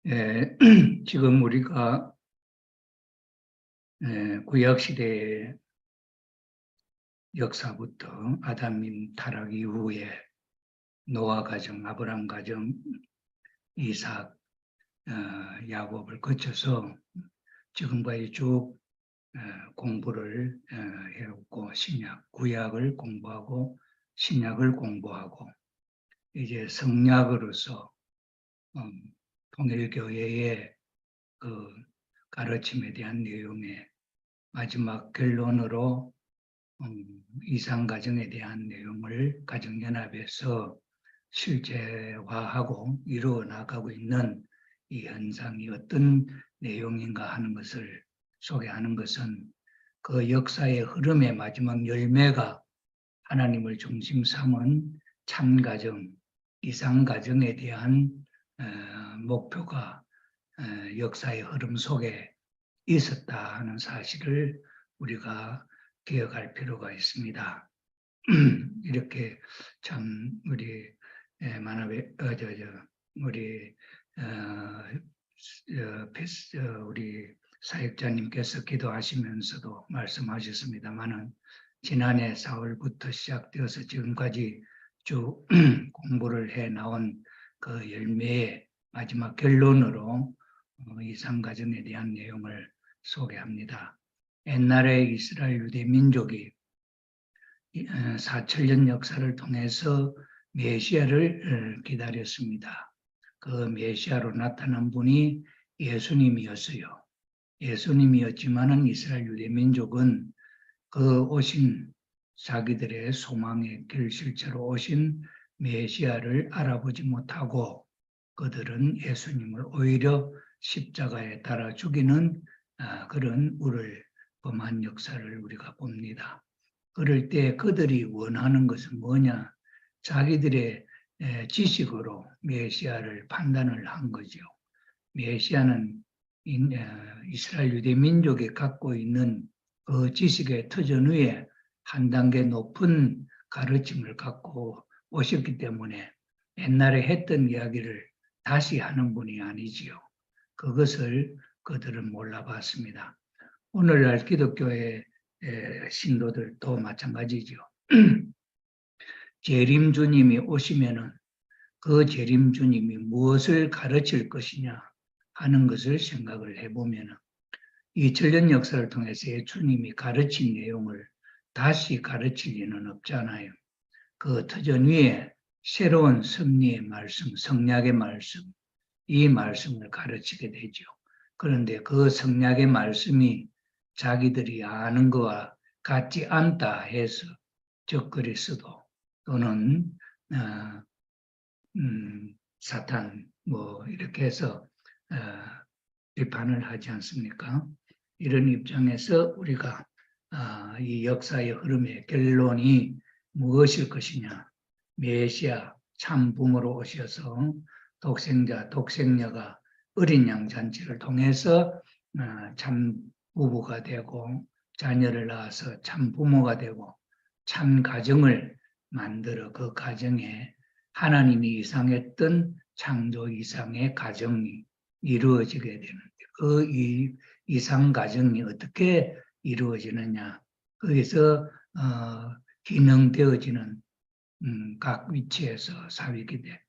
예, 지금 우리가 구약시대의 역사부터 아담인 타락 이후에 노아 가정, 아브람 가정, 이삭, 야곱을 거쳐서 지금까지 쭉 공부를 해왔고 구약을 공부하고 신약을 공부하고 이제 성약으로서 통일교회의 그 가르침에 대한 내용의 마지막 결론으로 이상가정에 대한 내용을 가정연합에서 실제화하고 이루어 나가고 있는 이 현상이 어떤 내용인가 하는 것을 소개하는 것은 그 역사의 흐름의 마지막 열매가 하나님을 중심 삼은 참가정, 이상가정에 대한 목표가 역사의 흐름 속에 있었다 하는 사실을 우리가 기억할 필요가 있습니다. 이렇게 참 우리 우리 사역자님께서 기도하시면서도 말씀하셨습니다만은 지난해 4월부터 시작되어서 지금까지 쭉 공부를 해 나온 그 열매의 마지막 결론으로 이상가정에 대한 내용을 소개합니다. 옛날에 이스라엘 유대 민족이 4천년 역사를 통해서 메시아를 기다렸습니다. 그 메시아로 나타난 분이 예수님이었어요. 예수님이었지만은 이스라엘 유대 민족은 그 오신 자기들의 소망의 결실체로 오신 메시아를 알아보지 못하고 그들은 예수님을 오히려 십자가에 달아 죽이는 그런 우를 범한 역사를 우리가 봅니다. 그럴 때 그들이 원하는 것은 뭐냐? 자기들의 지식으로 메시아를 판단을 한 거죠. 메시아는 이스라엘 유대 민족이 갖고 있는 그 지식의 터전 위에 한 단계 높은 가르침을 갖고 오셨기 때문에 옛날에 했던 이야기를 다시 하는 분이 아니지요. 그것을 그들은 몰라봤습니다. 오늘날 기독교의 신도들도 마찬가지죠. 재림주님이 오시면은 그 재림주님이 무엇을 가르칠 것이냐 하는 것을 생각을 해보면은 2000년 역사를 통해서 주님이 가르친 내용을 다시 가르칠 리는 없잖아요. 그 터전 위에 새로운 섭리의 말씀, 성약의 말씀, 이 말씀을 가르치게 되죠. 그런데 그 성약의 말씀이 자기들이 아는 것과 같지 않다 해서 적그리스도 또는 사탄 이렇게 해서 비판을 하지 않습니까? 이런 입장에서 우리가 이 역사의 흐름의 결론이 무엇일 것이냐? 메시아 참 부모로 오셔서 독생자, 독생녀가 어린 양 잔치를 통해서 참 부부가 되고 자녀를 낳아서 참 부모가 되고 참 가정을 만들어 그 가정에 하나님이 이상했던 창조 이상의 가정이 이루어지게 되는데 그 이상 가정이 어떻게 이루어지느냐? 거기서 기능되어지는 각 위치에서 사회기대,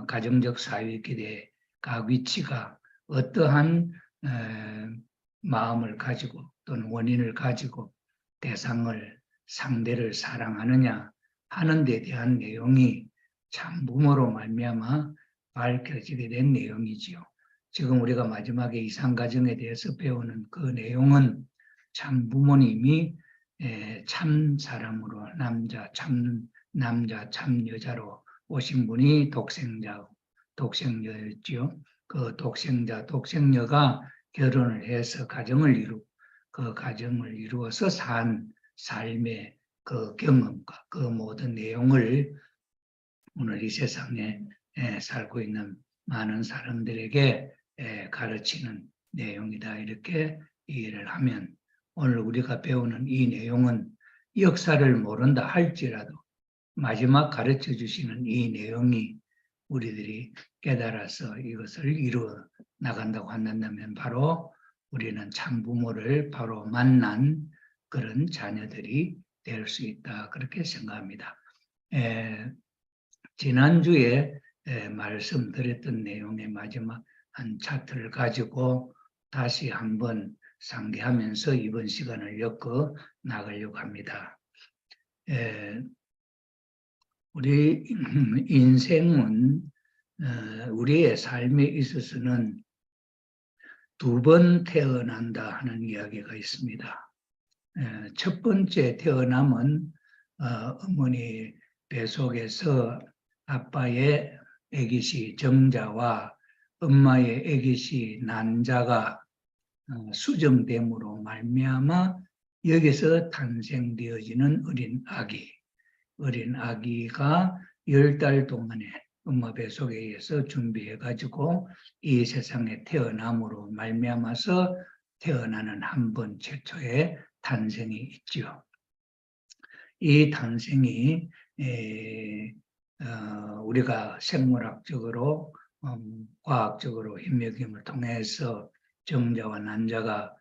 가정적 사회기대 각 위치가 어떠한 마음을 가지고 또는 원인을 가지고 대상을 상대를 사랑하느냐 하는 데 대한 내용이 참 부모로 말미암아 밝혀지게 된 내용이지요. 지금 우리가 마지막에 이상가정에 대해서 배우는 그 내용은 참 부모님이 참 사람으로 남자 참 여자로 오신 분이 독생녀였지요. 그 독생자, 독생녀가 결혼을 해서 그 가정을 이루어서 산 삶의 그 경험과 그 모든 내용을 오늘 이 세상에 살고 있는 많은 사람들에게 가르치는 내용이다. 이렇게 이해를 하면 오늘 우리가 배우는 이 내용은 역사를 모른다 할지라도 마지막 가르쳐 주시는 이 내용이 우리들이 깨달아서 이것을 이루어 나간다고 한다면 바로 우리는 참 부모를 바로 만난 그런 자녀들이 될 수 있다. 그렇게 생각합니다. 지난주에 말씀드렸던 내용의 마지막 한 차트를 가지고 다시 한번 상기하면서 이번 시간을 엮어 나가려고 합니다. 우리 인생은 우리의 삶에 있어서는 두 번 태어난다 하는 이야기가 있습니다. 첫 번째 태어남은 어머니 뱃속에서 아빠의 애기시 정자와 엄마의 애기시 난자가 수정됨으로 말미암아 여기서 탄생되어지는 어린 아기가 10달 동안에 엄마 뱃속에 의해서 준비해가지고 이 세상에 태어남으로 말미암아서 태어나는 한 번 최초의 탄생이 있죠. 이 탄생이 우리가 생물학적으로 과학적으로 힘먹임을 통해서 정자와 난자가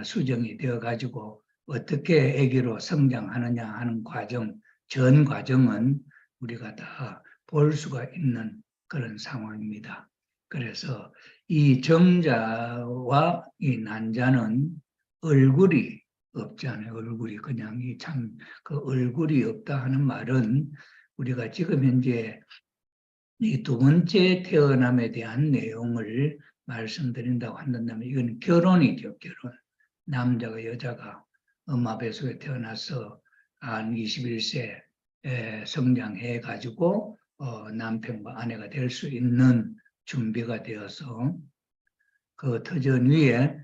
수정이 되어가지고 어떻게 아기로 성장하느냐 하는 과정, 전 과정은 우리가 다 볼 수가 있는 그런 상황입니다. 그래서 이 정자와 이 난자는 얼굴이 없잖아요. 얼굴이 그냥 그 얼굴이 없다 하는 말은 우리가 지금 현재 이 두 번째 태어남에 대한 내용을 말씀드린다고 한다면 이건 결혼이죠. 결혼. 남자가 여자가 엄마 뱃속에 태어나서 한 21세 성장해 가지고 남편과 아내가 될 수 있는 준비가 되어서 그 터전 위에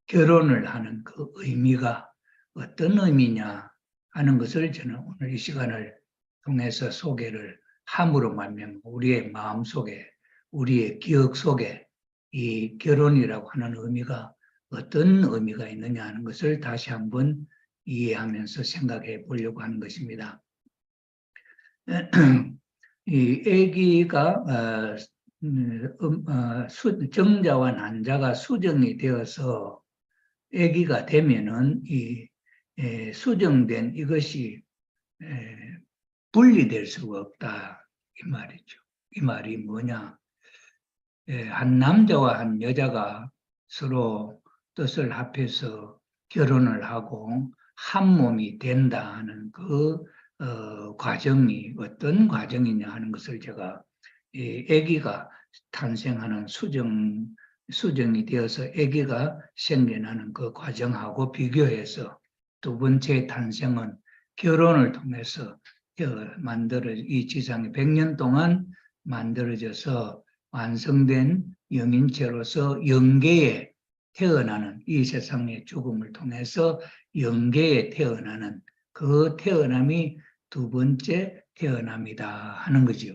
결혼을 하는 그 의미가 어떤 의미냐 하는 것을 저는 오늘 이 시간을 통해서 소개를 함으로 말미암아 우리의 마음 속에, 우리의 기억 속에 이 결혼이라고 하는 의미가 어떤 의미가 있느냐 하는 것을 다시 한번 이해하면서 생각해 보려고 하는 것입니다. 이 아기가 정자와 난자가 수정이 되어서 아기가 되면은 이 수정된 이것이 분리될 수가 없다 이 말이죠. 이 말이 뭐냐? 한 남자와 한 여자가 서로 뜻을 합해서 결혼을 하고 한 몸이 된다 하는 그 과정이 어떤 과정이냐 하는 것을 제가 아기가 탄생하는 수정이 되어서 아기가 생겨나는 그 과정하고 비교해서 두 번째 탄생은 결혼을 통해서 이 지상에 100년 동안 만들어져서 완성된 영인체로서 영계에 태어나는 이 세상의 죽음을 통해서 영계에 태어나는 그 태어남이 두 번째 태어남이다 하는 거죠.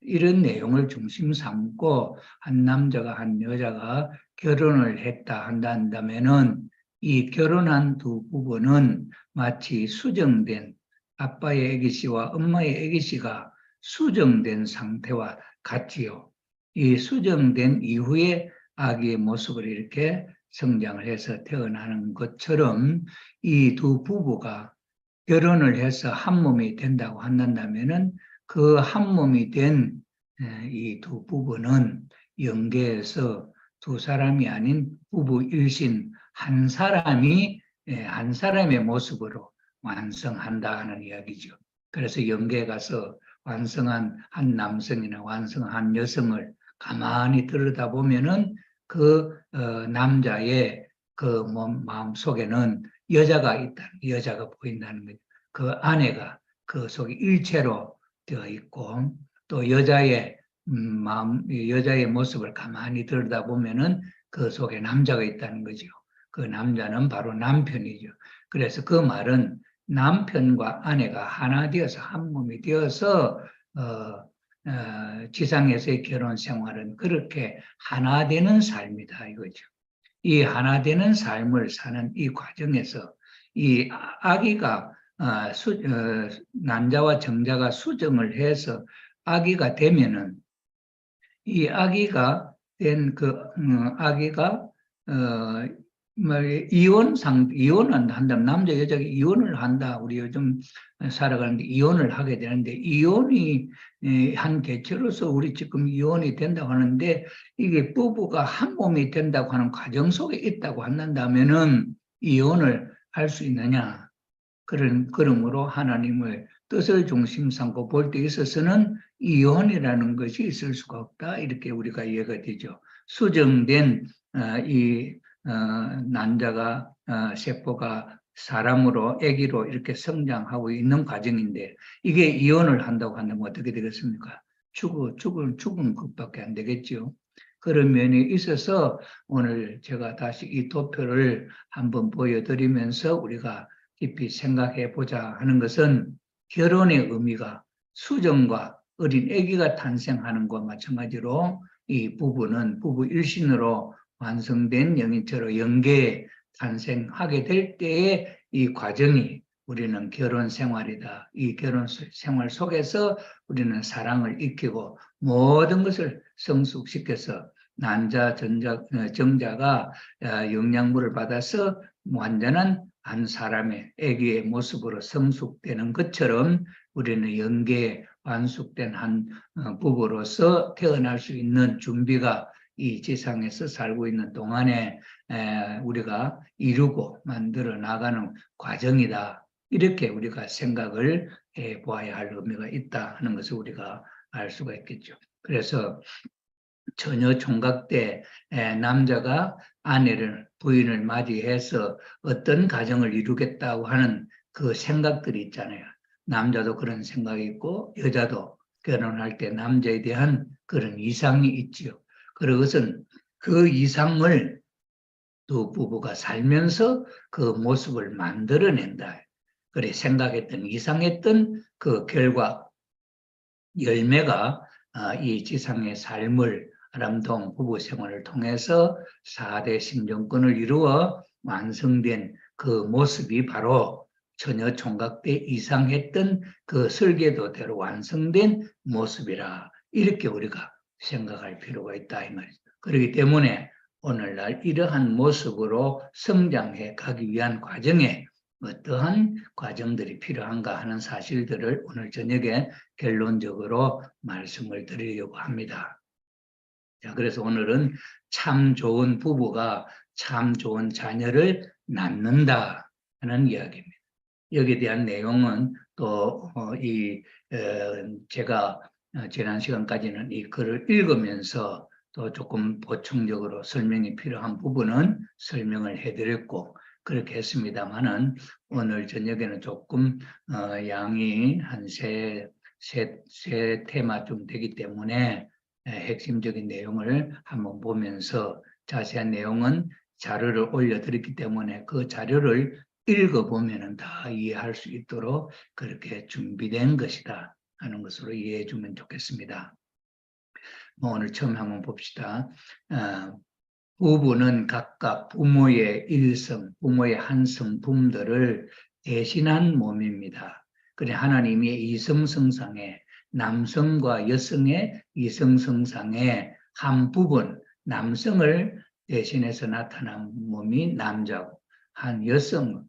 이런 내용을 중심 삼고 한 남자가 한 여자가 결혼을 했다 한다면은 이 결혼한 두 부부는 마치 수정된 아빠의 아기씨와 엄마의 아기씨가 수정된 상태와 같지요. 이 수정된 이후에 아기의 모습을 이렇게 성장을 해서 태어나는 것처럼 이 두 부부가 결혼을 해서 한 몸이 된다고 한다면은 그 한 몸이 된 이 두 부부는 영계에서 두 사람이 아닌 부부 일신 한 사람이 한 사람의 모습으로 완성한다 하는 이야기죠. 그래서 영계에 가서 완성한 한 남성이나 완성한 한 여성을 가만히 들여다보면은 그 남자의 그 마음 속에는 여자가 있다, 여자가 보인다는 거죠. 그 아내가 그 속에 일체로 되어 있고 또 여자의 여자의 모습을 가만히 들여다보면은 그 속에 남자가 있다는 거죠. 그 남자는 바로 남편이죠. 그래서 그 말은 남편과 아내가 하나 되어서 한 몸이 되어서 지상에서의 결혼 생활은 그렇게 하나 되는 삶이다 이거죠. 이 하나 되는 삶을 사는 이 과정에서 이 아기가 난자와 정자가 수정을 해서 아기가 되면은 이 아기가 된 아기가 이혼은 한다면 남자 여자가 이혼을 한다. 우리 요즘 살아가는데 이혼을 하게 되는데 이혼이 한 개체로서 우리 지금 이혼이 된다고 하는데 이게 부부가 한 몸이 된다고 하는 과정 속에 있다고 한다면은 이혼을 할 수 있느냐? 그러므로 하나님의 뜻을 중심 삼고 볼 때 있어서는 이혼이라는 것이 있을 수가 없다. 이렇게 우리가 이해가 되죠. 수정된 이 난자가 세포가 사람으로 아기로 이렇게 성장하고 있는 과정인데 이게 이혼을 한다고 한다면 어떻게 되겠습니까? 죽은 것밖에 안 되겠죠. 그런 면이 있어서 오늘 제가 다시 이 도표를 한번 보여드리면서 우리가 깊이 생각해 보자 하는 것은 결혼의 의미가 수정과 어린 아기가 탄생하는 것과 마찬가지로 이 부부는 부부 일신으로 완성된 영인체로 영계에 탄생하게 될 때의 이 과정이 우리는 결혼 생활이다. 이 결혼 생활 속에서 우리는 사랑을 익히고 모든 것을 성숙시켜서 난자, 정자가 영양분을 받아서 완전한 한 사람의 아기의 모습으로 성숙되는 것처럼 우리는 영계에 완숙된 한 부부로서 태어날 수 있는 준비가 이 지상에서 살고 있는 동안에 우리가 이루고 만들어 나가는 과정이다. 이렇게 우리가 생각을 해 보아야 할 의미가 있다 하는 것을 우리가 알 수가 있겠죠. 그래서 처녀 총각 때 남자가 부인을 맞이해서 어떤 가정을 이루겠다고 하는 그 생각들이 있잖아요. 남자도 그런 생각이 있고 여자도 결혼할 때 남자에 대한 그런 이상이 있지요. 그것은 그 이상을 두 부부가 살면서 그 모습을 만들어낸다. 그래 생각했던 이상했던 그 결과 열매가 이 지상의 삶을 아름다운 부부 생활을 통해서 4대 신정권을 이루어 완성된 그 모습이 바로 처녀 총각 때 이상했던 그 설계도대로 완성된 모습이라 이렇게 우리가 생각할 필요가 있다 이 말이죠. 그렇기 때문에 오늘날 이러한 모습으로 성장해 가기 위한 과정에 어떠한 과정들이 필요한가 하는 사실들을 오늘 저녁에 결론적으로 말씀을 드리려고 합니다. 자, 그래서 오늘은 참 좋은 부부가 참 좋은 자녀를 낳는다 하는 이야기입니다. 여기에 대한 내용은 또 제가 지난 시간까지는 이 글을 읽으면서 또 조금 보충적으로 설명이 필요한 부분은 설명을 해드렸고 그렇게 했습니다만은 오늘 저녁에는 조금 양이 한 세 테마쯤 되기 때문에 핵심적인 내용을 한번 보면서 자세한 내용은 자료를 올려드렸기 때문에 그 자료를 읽어보면 다 이해할 수 있도록 그렇게 준비된 것이다 하는 것으로 이해해 주면 좋겠습니다. 오늘 처음 한번 봅시다. 부부는 각각 부모의 일성, 부모의 한 성품들을 대신한 몸입니다. 그래 하나님의 이성성상에 남성과 여성의 이성성상에 한 부분, 남성을 대신해서 나타난 몸이 남자고 한 여성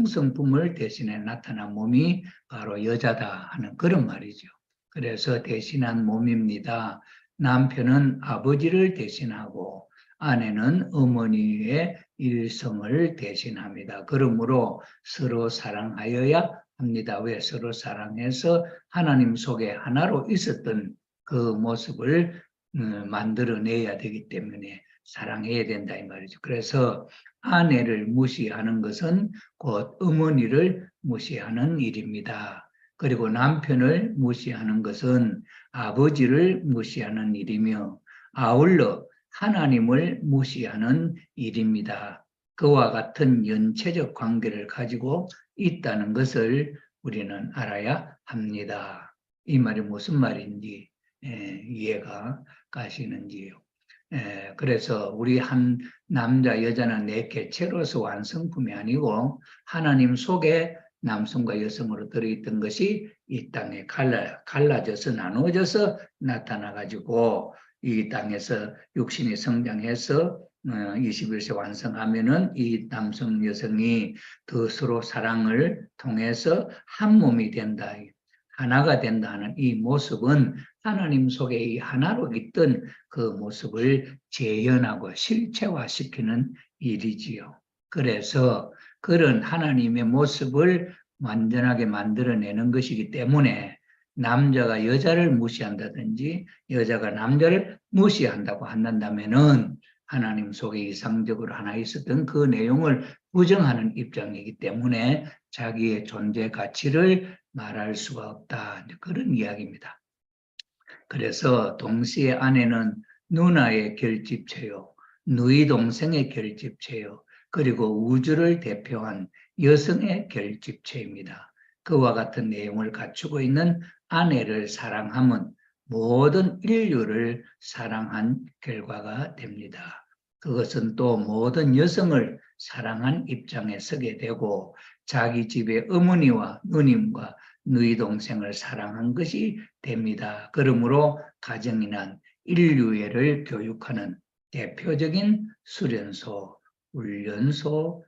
성품을 대신해 나타난 몸이 바로 여자다 하는 그런 말이죠. 그래서 대신한 몸입니다. 남편은 아버지를 대신하고 아내는 어머니의 일성을 대신합니다. 그러므로 서로 사랑하여야 합니다. 왜? 서로 사랑해서 하나님 속에 하나로 있었던 그 모습을 만들어내야 되기 때문에 사랑해야 된다 이 말이죠. 그래서 아내를 무시하는 것은 곧 어머니를 무시하는 일입니다. 그리고 남편을 무시하는 것은 아버지를 무시하는 일이며 아울러 하나님을 무시하는 일입니다. 그와 같은 연체적 관계를 가지고 있다는 것을 우리는 알아야 합니다. 이 말이 무슨 말인지 이해가 가시는지요. 그래서 우리 한 남자 여자는 내 개체로서 완성품이 아니고 하나님 속에 남성과 여성으로 들어있던 것이 이 땅에 갈라져서 나누어져서 나타나가지고 이 땅에서 육신이 성장해서 21세 완성하면은 이 남성 여성이 더 서로 사랑을 통해서 한 몸이 된다. 하나가 된다는 이 모습은 하나님 속에 이 하나로 있던 그 모습을 재현하고 실체화시키는 일이지요. 그래서 그런 하나님의 모습을 완전하게 만들어내는 것이기 때문에 남자가 여자를 무시한다든지 여자가 남자를 무시한다고 한다면은 하나님 속에 이상적으로 하나 있었던 그 내용을 부정하는 입장이기 때문에 자기의 존재 가치를 말할 수가 없다. 그런 이야기입니다. 그래서 동시에 아내는 누나의 결집체요, 누이 동생의 결집체요, 그리고 우주를 대표한 여성의 결집체입니다. 그와 같은 내용을 갖추고 있는 아내를 사랑함은 모든 인류를 사랑한 결과가 됩니다. 그것은 또 모든 여성을 사랑한 입장에 서게 되고 자기 집의 어머니와 누님과 누이 동생을 사랑한 것이 됩니다. 그러므로 가정이란 인류애를 교육하는 대표적인 수련소, 훈련소입니다.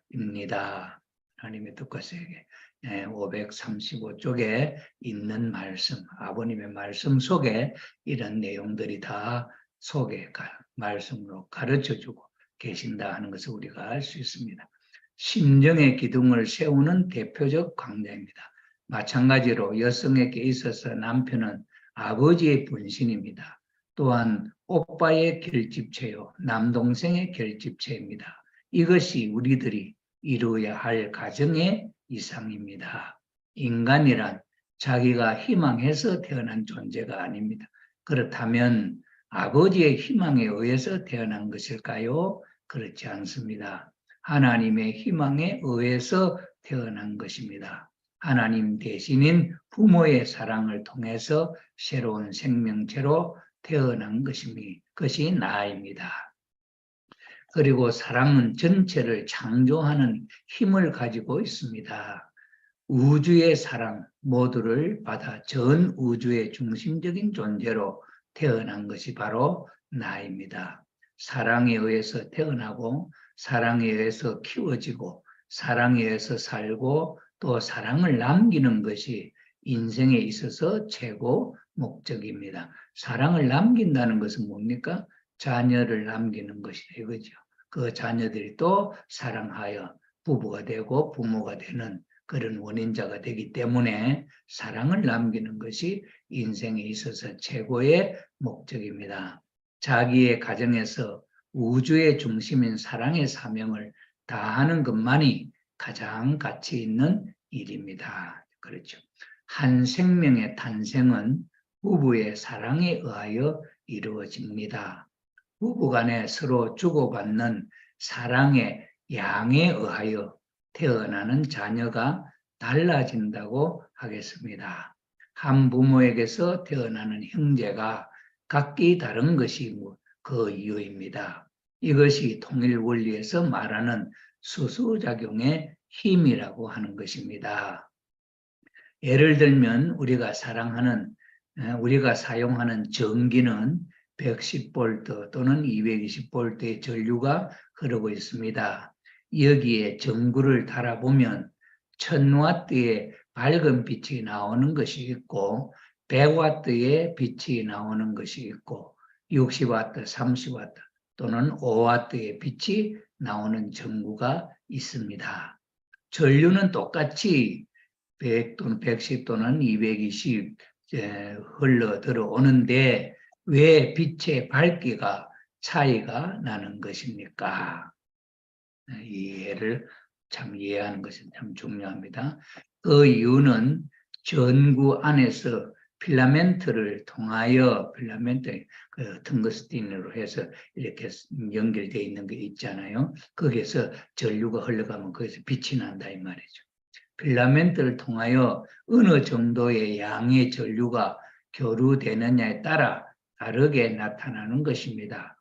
하나님의 뜻과 세계 535쪽에 있는 말씀, 아버님의 말씀 속에 이런 내용들이 다 속에 말씀으로 가르쳐주고 계신다 하는 것을 우리가 알 수 있습니다. 심정의 기둥을 세우는 대표적 강자입니다. 마찬가지로 여성에게 있어서 남편은 아버지의 분신입니다. 또한 오빠의 결집체요, 남동생의 결집체입니다. 이것이 우리들이 이루어야 할 가정의 이상입니다. 인간이란 자기가 희망해서 태어난 존재가 아닙니다. 그렇다면 아버지의 희망에 의해서 태어난 것일까요? 그렇지 않습니다. 하나님의 희망에 의해서 태어난 것입니다. 하나님 대신인 부모의 사랑을 통해서 새로운 생명체로 태어난 것이 나입니다. 그리고 사랑은 전체를 창조하는 힘을 가지고 있습니다. 우주의 사랑 모두를 받아 전 우주의 중심적인 존재로 태어난 것이 바로 나입니다. 사랑에 의해서 태어나고 사랑에 의해서 키워지고 사랑에 의해서 살고 또 사랑을 남기는 것이 인생에 있어서 최고 목적입니다. 사랑을 남긴다는 것은 뭡니까? 자녀를 남기는 것이다 이거죠. 그 자녀들이 또 사랑하여 부부가 되고 부모가 되는 그런 원인자가 되기 때문에 사랑을 남기는 것이 인생에 있어서 최고의 목적입니다. 자기의 가정에서 우주의 중심인 사랑의 사명을 다하는 것만이 가장 가치 있는 일입니다. 그렇죠. 한 생명의 탄생은 부부의 사랑에 의하여 이루어집니다. 부부간에 서로 주고받는 사랑의 양에 의하여 태어나는 자녀가 달라진다고 하겠습니다. 한 부모에게서 태어나는 형제가 각기 다른 것이 그 이유입니다. 이것이 통일 원리에서 말하는 수수작용의 힘이라고 하는 것입니다. 예를 들면 우리가 사용하는 전기는 110V 또는 220V의 전류가 흐르고 있습니다. 여기에 전구를 달아보면 1000W의 밝은 빛이 나오는 것이 있고 100W의 빛이 나오는 것이 있고 60W, 30W 또는 5W의 빛이 나오는 전구가 있습니다. 전류는 똑같이 100 또는 110 또는 220 흘러 들어오는데 왜 빛의 밝기가 차이가 나는 것입니까? 이 예를 참 이해하는 것이 참 중요합니다. 그 이유는 전구 안에서 필라멘트를 통하여 그 텅거스틴으로 해서 이렇게 연결되어 있는 게 있잖아요. 거기에서 전류가 흘러가면 거기서 빛이 난다 이 말이죠. 필라멘트를 통하여 어느 정도의 양의 전류가 교류되느냐에 따라 다르게 나타나는 것입니다.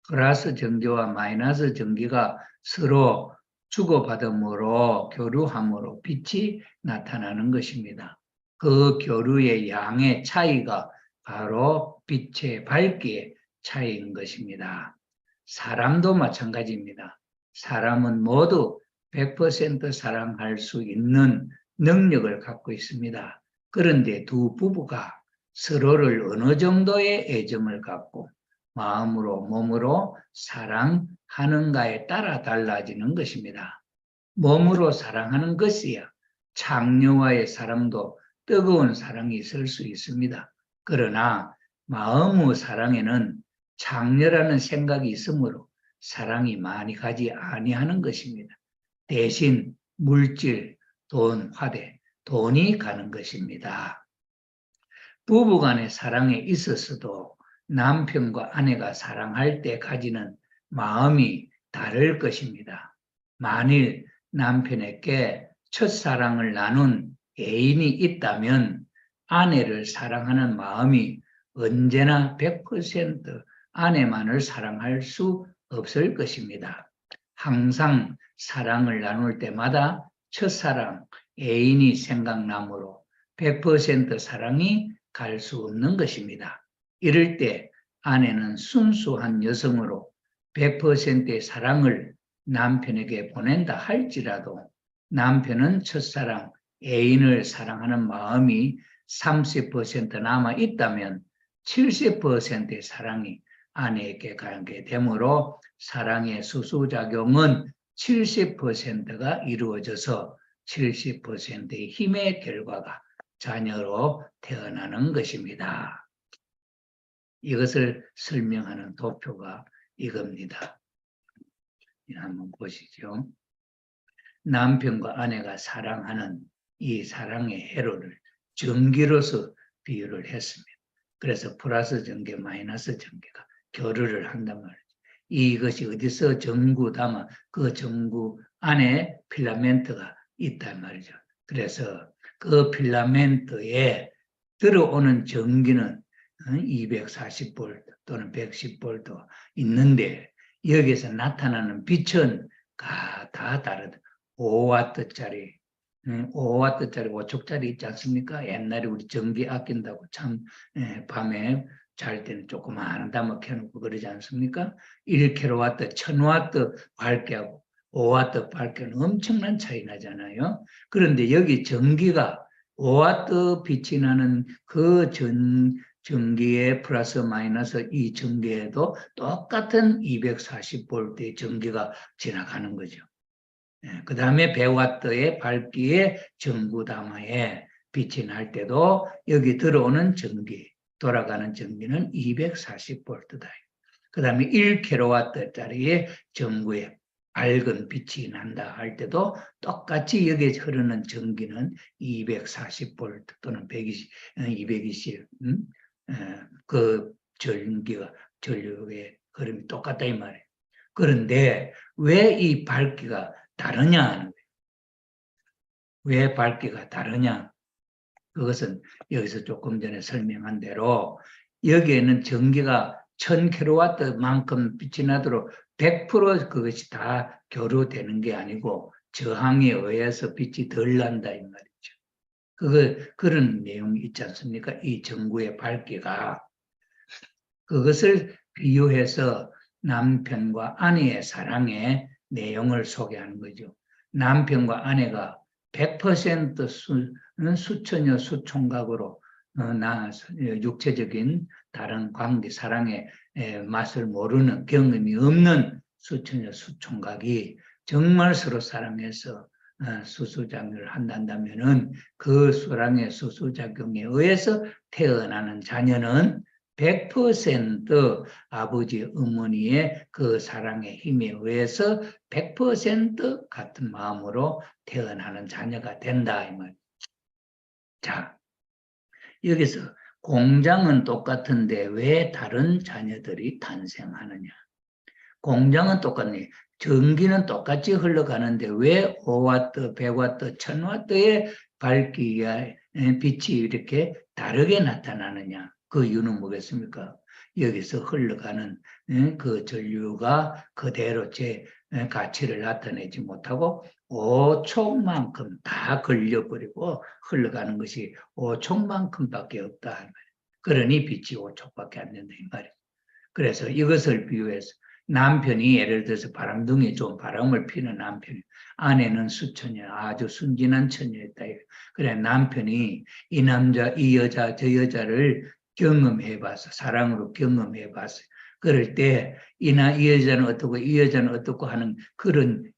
플러스 전기와 마이너스 전기가 서로 주고받음으로 교류함으로 빛이 나타나는 것입니다. 그 교류의 양의 차이가 바로 빛의 밝기의 차이인 것입니다. 사람도 마찬가지입니다. 사람은 모두 100% 사랑할 수 있는 능력을 갖고 있습니다. 그런데 두 부부가 서로를 어느 정도의 애정을 갖고 마음으로 몸으로 사랑하는가에 따라 달라지는 것입니다. 몸으로 사랑하는 것이야 창녀와의 사랑도 뜨거운 사랑이 있을 수 있습니다. 그러나 마음의 사랑에는 창녀라는 생각이 있으므로 사랑이 많이 가지 아니하는 것입니다. 대신 물질, 돈, 화대, 돈이 가는 것입니다. 부부간의 사랑에 있어서도 남편과 아내가 사랑할 때 가지는 마음이 다를 것입니다. 만일 남편에게 첫사랑을 나눈 애인이 있다면 아내를 사랑하는 마음이 언제나 100% 아내만을 사랑할 수 없을 것입니다. 항상 사랑을 나눌 때마다 첫사랑, 애인이 생각나므로 100% 사랑이 갈 수 없는 것입니다. 이럴 때 아내는 순수한 여성으로 100%의 사랑을 남편에게 보낸다 할지라도 남편은 첫사랑, 애인을 사랑하는 마음이 30% 남아 있다면 70%의 사랑이 아내에게 가게 되므로 사랑의 수수작용은 70%가 이루어져서 70%의 힘의 결과가 자녀로 태어나는 것입니다. 이것을 설명하는 도표가 이겁니다. 한번 보시죠. 남편과 아내가 사랑하는 이 사랑의 회로를 전기로서 비유를 했습니다. 그래서 플러스 전기, 마이너스 전기가 교류를 한단 말이죠. 이것이 어디서 전구 담아 그 전구 안에 필라멘트가 있단 말이죠. 그래서 그 필라멘트에 들어오는 전기는 240V 또는 110V 있는데 여기서 나타나는 빛은 다 다르다. 5W짜리, 5W짜리 5촉짜리 있지 않습니까? 옛날에 우리 전기 아낀다고 참 밤에 잘 때는 조그마한 담아 켜놓고 그러지 않습니까? 1kW, 1000W 밝기하고 5W 밝기는 엄청난 차이 나잖아요. 그런데 여기 전기가 5W 빛이 나는 그 전기의 플러스 마이너스 이 전기에도 똑같은 240V의 전기가 지나가는 거죠. 그 다음에 100W의 밝기의 전구담화에 빛이 날 때도 여기 들어오는 전기, 돌아가는 전기는 240V다. 그 다음에 1kW짜리의 전구에 밝은 빛이 난다 할 때도 똑같이 여기에 흐르는 전기는 240V 또는 220, 그 전류의 흐름이 똑같다 이 말이에요. 그런데 왜 이 밝기가 다르냐 하는 거예요. 왜 밝기가 다르냐? 그것은 여기서 조금 전에 설명한 대로 여기에는 전기가 1000kW만큼 빛이 나도록 100% 그것이 다 교류되는 게 아니고 저항에 의해서 빛이 덜 난다 이 말이죠. 그런 내용이 있지 않습니까? 이 전구의 밝기가 그것을 비유해서 남편과 아내의 사랑의 내용을 소개하는 거죠. 남편과 아내가 100% 수처녀 수총각으로 육체적인 다른 관계, 사랑의 맛을 모르는 경험이 없는 수처녀 수총각이 정말 서로 사랑해서 수수작용을 한다면은 그 사랑의 수수작용에 의해서 태어나는 자녀는 100% 아버지, 어머니의 그 사랑의 힘에 의해서 100% 같은 마음으로 태어나는 자녀가 된다 이 말. 자, 여기서 공장은 똑같은데 왜 다른 자녀들이 탄생하느냐? 공장은 똑같네. 전기는 똑같이 흘러가는데 왜 5W, 100W, 1000W의 밝기가 빛이 이렇게 다르게 나타나느냐? 그 이유는 뭐겠습니까? 여기서 흘러가는 그 전류가 그대로 가치를 나타내지 못하고 5촉만큼 다 걸려버리고 흘러가는 것이 5촉만큼밖에 없다. 그러니 빛이 5촉밖에 안 된다 이 말이에요. 그래서 이것을 비유해서 남편이 예를 들어서 바람둥이 좀 바람을 피는 남편이 아내는 수처녀 아주 순진한 처녀였다. 그래 남편이 이 남자 이 여자 저 여자를 경험해봐서 사랑으로 경험해봤어요. 그럴 때 이 여자는 어떻고 이 여자는 어떻고 하는 그런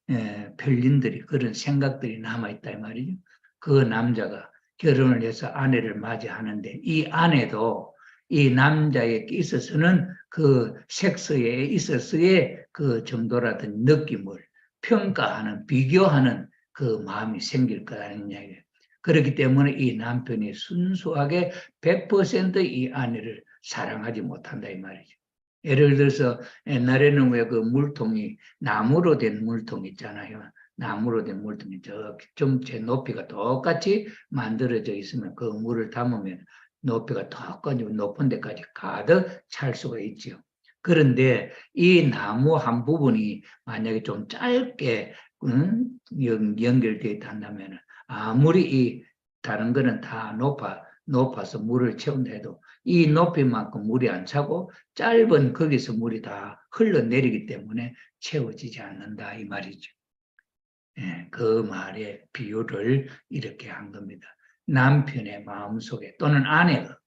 편린들이 그런 생각들이 남아있다 이 말이죠. 그 남자가 결혼을 해서 아내를 맞이하는데 이 아내도 이 남자에 있어서는 그 섹스에 있어서의 그 정도라든 느낌을 평가하는, 비교하는 그 마음이 생길 거라는 이야기예요. 그렇기 때문에 이 남편이 순수하게 100%이 아내를 사랑하지 못한다 이 말이죠. 예를 들어서 옛날에는 왜 그 물통이 나무로 된 물통 있잖아요. 나무로 된 물통이 좀 제 높이가 똑같이 만들어져 있으면 그 물을 담으면 높이가 똑같이 높은 데까지 가득 찰 수가 있죠. 그런데 이 나무 한 부분이 만약에 좀 짧게 연결되어 있다면 아무리 이 다른 거는 다 높아서 물을 채운다 해도 이 높이만큼 물이 안 차고 짧은 거기서 물이 다 흘러내리기 때문에 채워지지 않는다 이 말이죠. 예, 그 말의 비유를 이렇게 한 겁니다. 남편의 마음속에 또는 아내가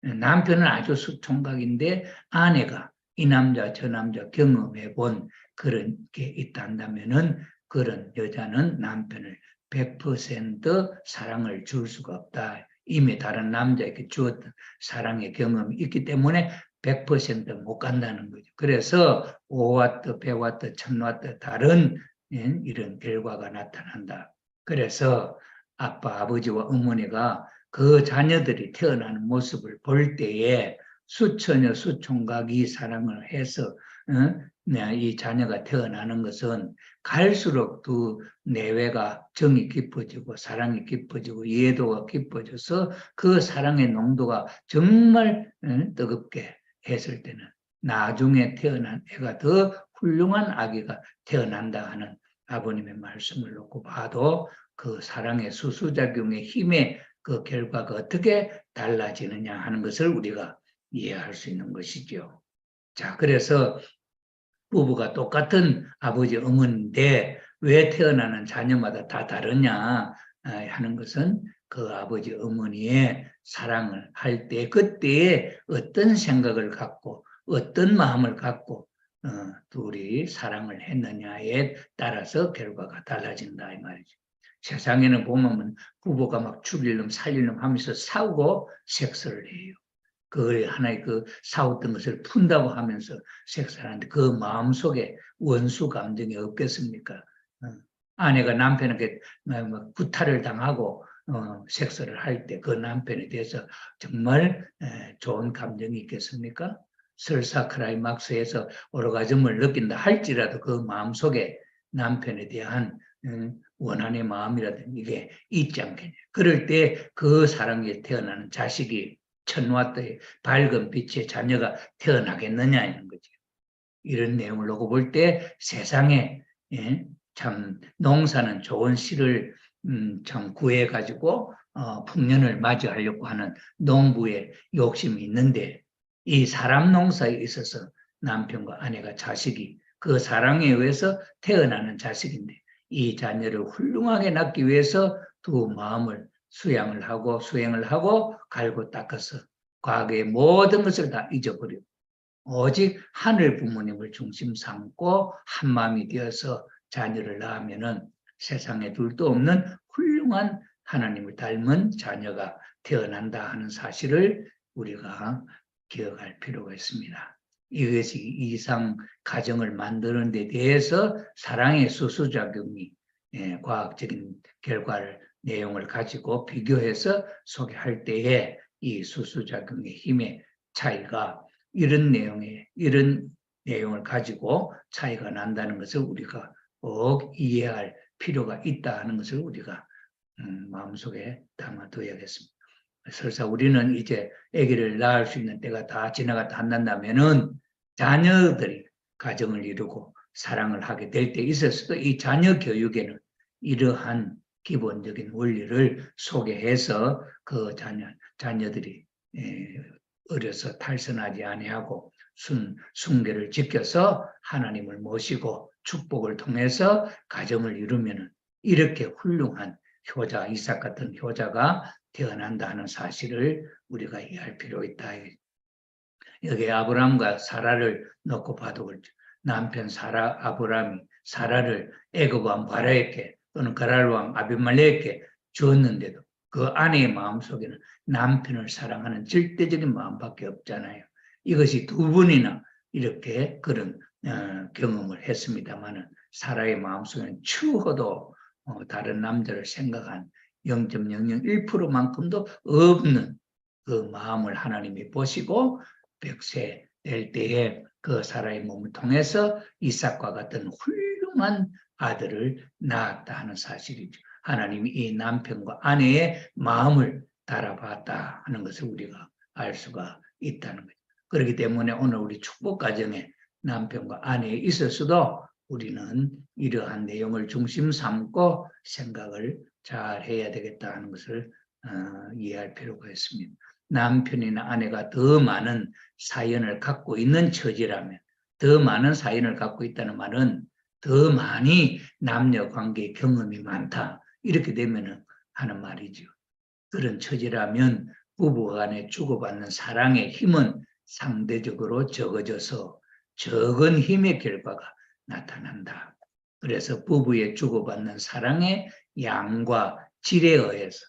남편은 아주 수총각인데 아내가 이 남자 저 남자 경험해 본 그런 게 있다면은 그런 여자는 남편을 100% 사랑을 줄 수가 없다. 이미 다른 남자에게 주었던 사랑의 경험이 있기 때문에 100%못 간다는 거죠. 그래서 5와트, 100와트, 1000와트 다른 이런 결과가 나타난다. 그래서 아빠, 아버지와 어머니가 그 자녀들이 태어나는 모습을 볼 때에 수처녀, 수총각이 사랑을 해서 이 자녀가 태어나는 것은 갈수록 그 내외가 정이 깊어지고 사랑이 깊어지고 이해도가 깊어져서 그 사랑의 농도가 정말 뜨겁게 했을 때는 나중에 태어난 애가 더 훌륭한 아기가 태어난다 하는 아버님의 말씀을 놓고 봐도 그 사랑의 수수작용의 힘에 그 결과가 어떻게 달라지느냐 하는 것을 우리가 이해할 수 있는 것이죠. 자, 그래서 부부가 똑같은 아버지 어머니인데 왜 태어나는 자녀마다 다 다르냐 하는 것은 그 아버지 어머니의 사랑을 할 때 그때에 어떤 생각을 갖고 어떤 마음을 갖고 둘이 사랑을 했느냐에 따라서 결과가 달라진다 이 말이죠. 세상에는 보면 부부가 막 죽일 놈 살릴 놈 하면서 싸우고 섹스를 해요. 그 하나의 그 싸웠던 것을 푼다고 하면서 섹스를 하는데 그 마음속에 원수 감정이 없겠습니까? 아내가 남편에게 구타를 당하고 섹스를 할 때 그 남편에 대해서 정말 좋은 감정이 있겠습니까? 설사 크라이막스에서 오르가즘을 느낀다 할지라도 그 마음속에 남편에 대한 원한의 마음이라든지 이게 있지 않겠냐. 그럴 때 그 사랑에 태어나는 자식이 천와트의 밝은 빛의 자녀가 태어나겠느냐 이런 거죠. 이런 내용을 놓고 볼 때 세상에 참 농사는 좋은 씨를 참 구해가지고 풍년을 맞이하려고 하는 농부의 욕심이 있는데 이 사람 농사에 있어서 남편과 아내가 자식이 그 사랑에 의해서 태어나는 자식인데 이 자녀를 훌륭하게 낳기 위해서 두 마음을 수양을 하고 수행을 하고 갈고 닦아서 과거의 모든 것을 다 잊어버리고 오직 하늘 부모님을 중심 삼고 한 마음이 되어서 자녀를 낳으면은 세상에 둘도 없는 훌륭한 하나님을 닮은 자녀가 태어난다 하는 사실을 우리가 기억할 필요가 있습니다. 이것이 이상 가정을 만드는 데 대해서 사랑의 수수작용이 과학적인 결과를 내용을 가지고 비교해서 소개할 때에 이 수수작용의 힘의 차이가 이런 내용을 가지고 차이가 난다는 것을 우리가 꼭 이해할 필요가 있다 하는 것을 우리가 마음속에 담아둬야겠습니다. 설사 우리는 이제 아기를 낳을 수 있는 때가 다 지나갔다 한다면은 자녀들이 가정을 이루고 사랑을 하게 될 때 있어서도 이 자녀 교육에는 이러한 기본적인 원리를 소개해서 그 자녀들이 어려서 탈선하지 아니하고 순계를 지켜서 하나님을 모시고 축복을 통해서 가정을 이루면 이렇게 훌륭한 효자, 이삭 같은 효자가 태어난다 하는 사실을 우리가 이해할 필요가 있다. 여기 아브람과 사라를 놓고 봐도 남편 아브람이 사라를 애굽 왕 바라에게 또는 가랄 왕 아비멜렉에게 주었는데도 그 아내의 마음속에는 남편을 사랑하는 절대적인 마음밖에 없잖아요. 이것이 두 번이나 이렇게 그런 경험을 했습니다마는 사라의 마음속에는 추호도 다른 남자를 생각한 0.001%만큼도 없는 그 마음을 하나님이 보시고 100세 될 때에 그 사라의 몸을 통해서 이삭과 같은 훌륭한 아들을 낳았다 하는 사실이죠. 하나님이 이 남편과 아내의 마음을 달아봤다 하는 것을 우리가 알 수가 있다는 거죠. 그렇기 때문에 오늘 우리 축복 가정에 남편과 아내에 있어서도 우리는 이러한 내용을 중심 삼고 생각을 잘 해야 되겠다 하는 것을 이해할 필요가 있습니다. 남편이나 아내가 더 많은 사연을 갖고 있는 처지라면, 더 많은 사연을 갖고 있다는 말은 더 많이 남녀 관계의 경험이 많다. 이렇게 되면 하는 말이죠. 그런 처지라면 부부 간에 주고받는 사랑의 힘은 상대적으로 적어져서 적은 힘의 결과가 나타난다. 그래서 부부의 주고받는 사랑의 양과 질에 의해서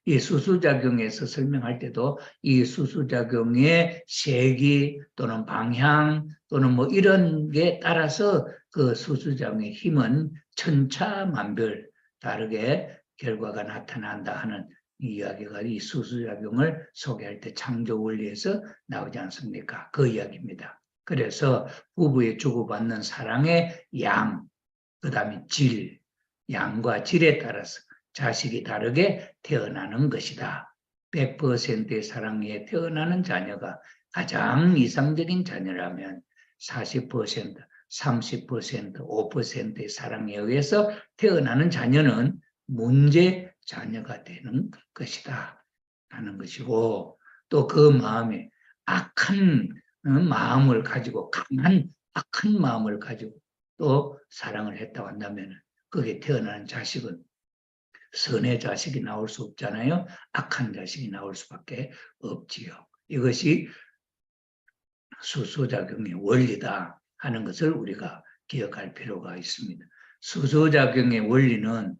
이 수수작용에서 설명할 때도 이 수수작용의 세기 또는 방향 또는 뭐 이런 게 따라서 그 수수작용의 힘은 천차만별 다르게 결과가 나타난다 하는 이야기가 이 수수작용을 소개할 때 창조 원리에서 나오지 않습니까? 그 이야기입니다. 그래서 부부의 주고받는 사랑의 양, 그 다음에 질, 양과 질에 따라서 자식이 다르게 태어나는 것이다. 100%의 사랑에 태어나는 자녀가 가장 이상적인 자녀라면 40%, 30%, 5%의 사랑에 의해서 태어나는 자녀는 문제 자녀가 되는 것이다 하는 것이고, 또 그 마음에 악한 마음을 가지고 강한 악한 마음을 가지고 또 사랑을 했다고 한다면 거기에 태어나는 자식은 선의 자식이 나올 수 없잖아요. 악한 자식이 나올 수밖에 없지요. 이것이 수소작용의 원리다 하는 것을 우리가 기억할 필요가 있습니다. 수소작용의 원리는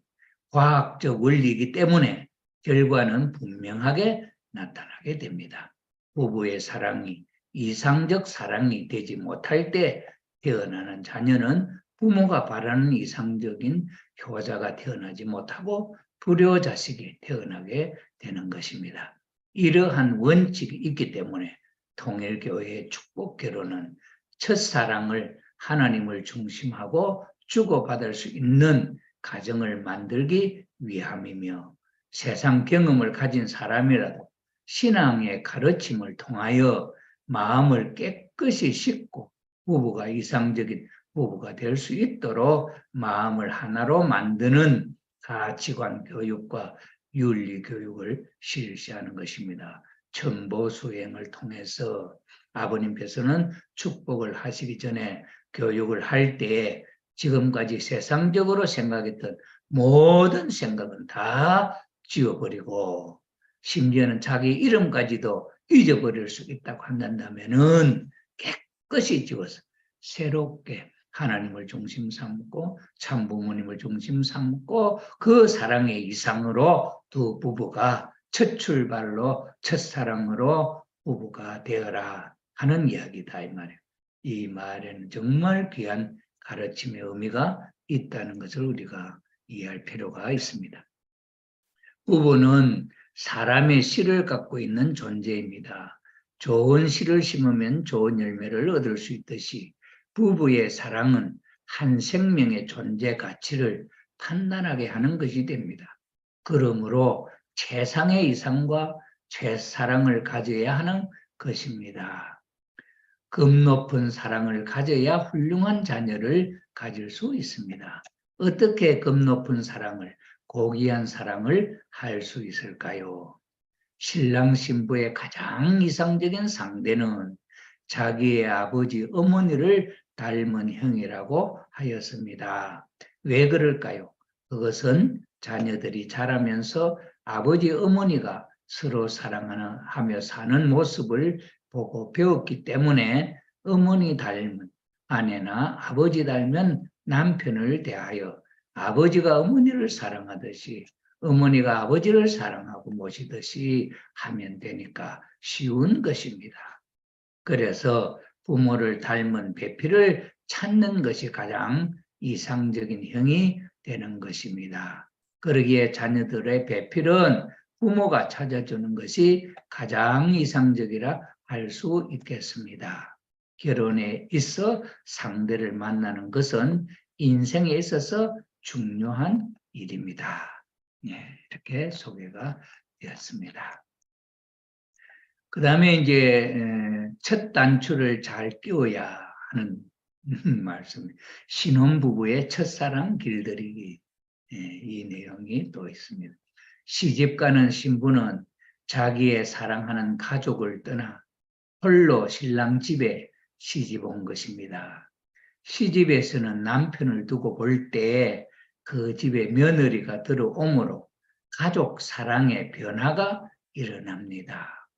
과학적 원리이기 때문에 결과는 분명하게 나타나게 됩니다. 부부의 사랑이 이상적 사랑이 되지 못할 때 태어나는 자녀는 부모가 바라는 이상적인 효자가 태어나지 못하고 불효자식이 태어나게 되는 것입니다. 이러한 원칙이 있기 때문에 통일교회의 축복교로는 첫사랑을 하나님을 중심하고 주고받을 수 있는 가정을 만들기 위함이며 세상 경험을 가진 사람이라도 신앙의 가르침을 통하여 마음을 깨끗이 씻고 부부가 이상적인 부부가 될 수 있도록 마음을 하나로 만드는 가치관 교육과 윤리 교육을 실시하는 것입니다. 첨보 수행을 통해서 아버님께서는 축복을 하시기 전에 교육을 할 때에 지금까지 세상적으로 생각했던 모든 생각은 다 지워버리고 심지어는 자기 이름까지도 잊어버릴 수 있다고 한다면은 깨끗이 지워서 새롭게 하나님을 중심 삼고 참부모님을 중심 삼고 그 사랑의 이상으로 두 부부가 첫 출발로 첫사랑으로 부부가 되어라 하는 이야기다 이 말이에요. 이 말에는 정말 귀한 가르침의 의미가 있다는 것을 우리가 이해할 필요가 있습니다. 부부는 사람의 씨를 갖고 있는 존재입니다. 좋은 씨를 심으면 좋은 열매를 얻을 수 있듯이 부부의 사랑은 한 생명의 존재 가치를 판단하게 하는 것이 됩니다. 그러므로 최상의 이상과 최사랑을 가져야 하는 것입니다. 급높은 사랑을 가져야 훌륭한 자녀를 가질 수 있습니다. 어떻게 급높은 사랑을, 고귀한 사랑을 할 수 있을까요? 신랑 신부의 가장 이상적인 상대는 자기의 아버지 어머니를 닮은 형이라고 하였습니다. 왜 그럴까요? 그것은 자녀들이 자라면서 아버지 어머니가 서로 사랑하며 사는 모습을 보고 배웠기 때문에 어머니 닮은 아내나 아버지 닮은 남편을 대하여 아버지가 어머니를 사랑하듯이 어머니가 아버지를 사랑하고 모시듯이 하면 되니까 쉬운 것입니다. 그래서 부모를 닮은 배필을 찾는 것이 가장 이상적인 형이 되는 것입니다. 그러기에 자녀들의 배필은 부모가 찾아주는 것이 가장 이상적이라 할 수 있겠습니다. 결혼에 있어 상대를 만나는 것은 인생에 있어서 중요한 일입니다. 이렇게 소개가 되었습니다. 그 다음에 이제 첫 단추를 잘 끼워야 하는 말씀. 신혼부부의 첫사랑 길들이기. 이 내용이 또 있습니다. 시집가는 신부는 자기의 사랑하는 가족을 떠나 홀로 신랑 집에 시집 온 것입니다. 시집에서는 남편을 두고 볼 때 그 집에 며느리가 들어오므로 가족 사랑의 변화가 일어납니다.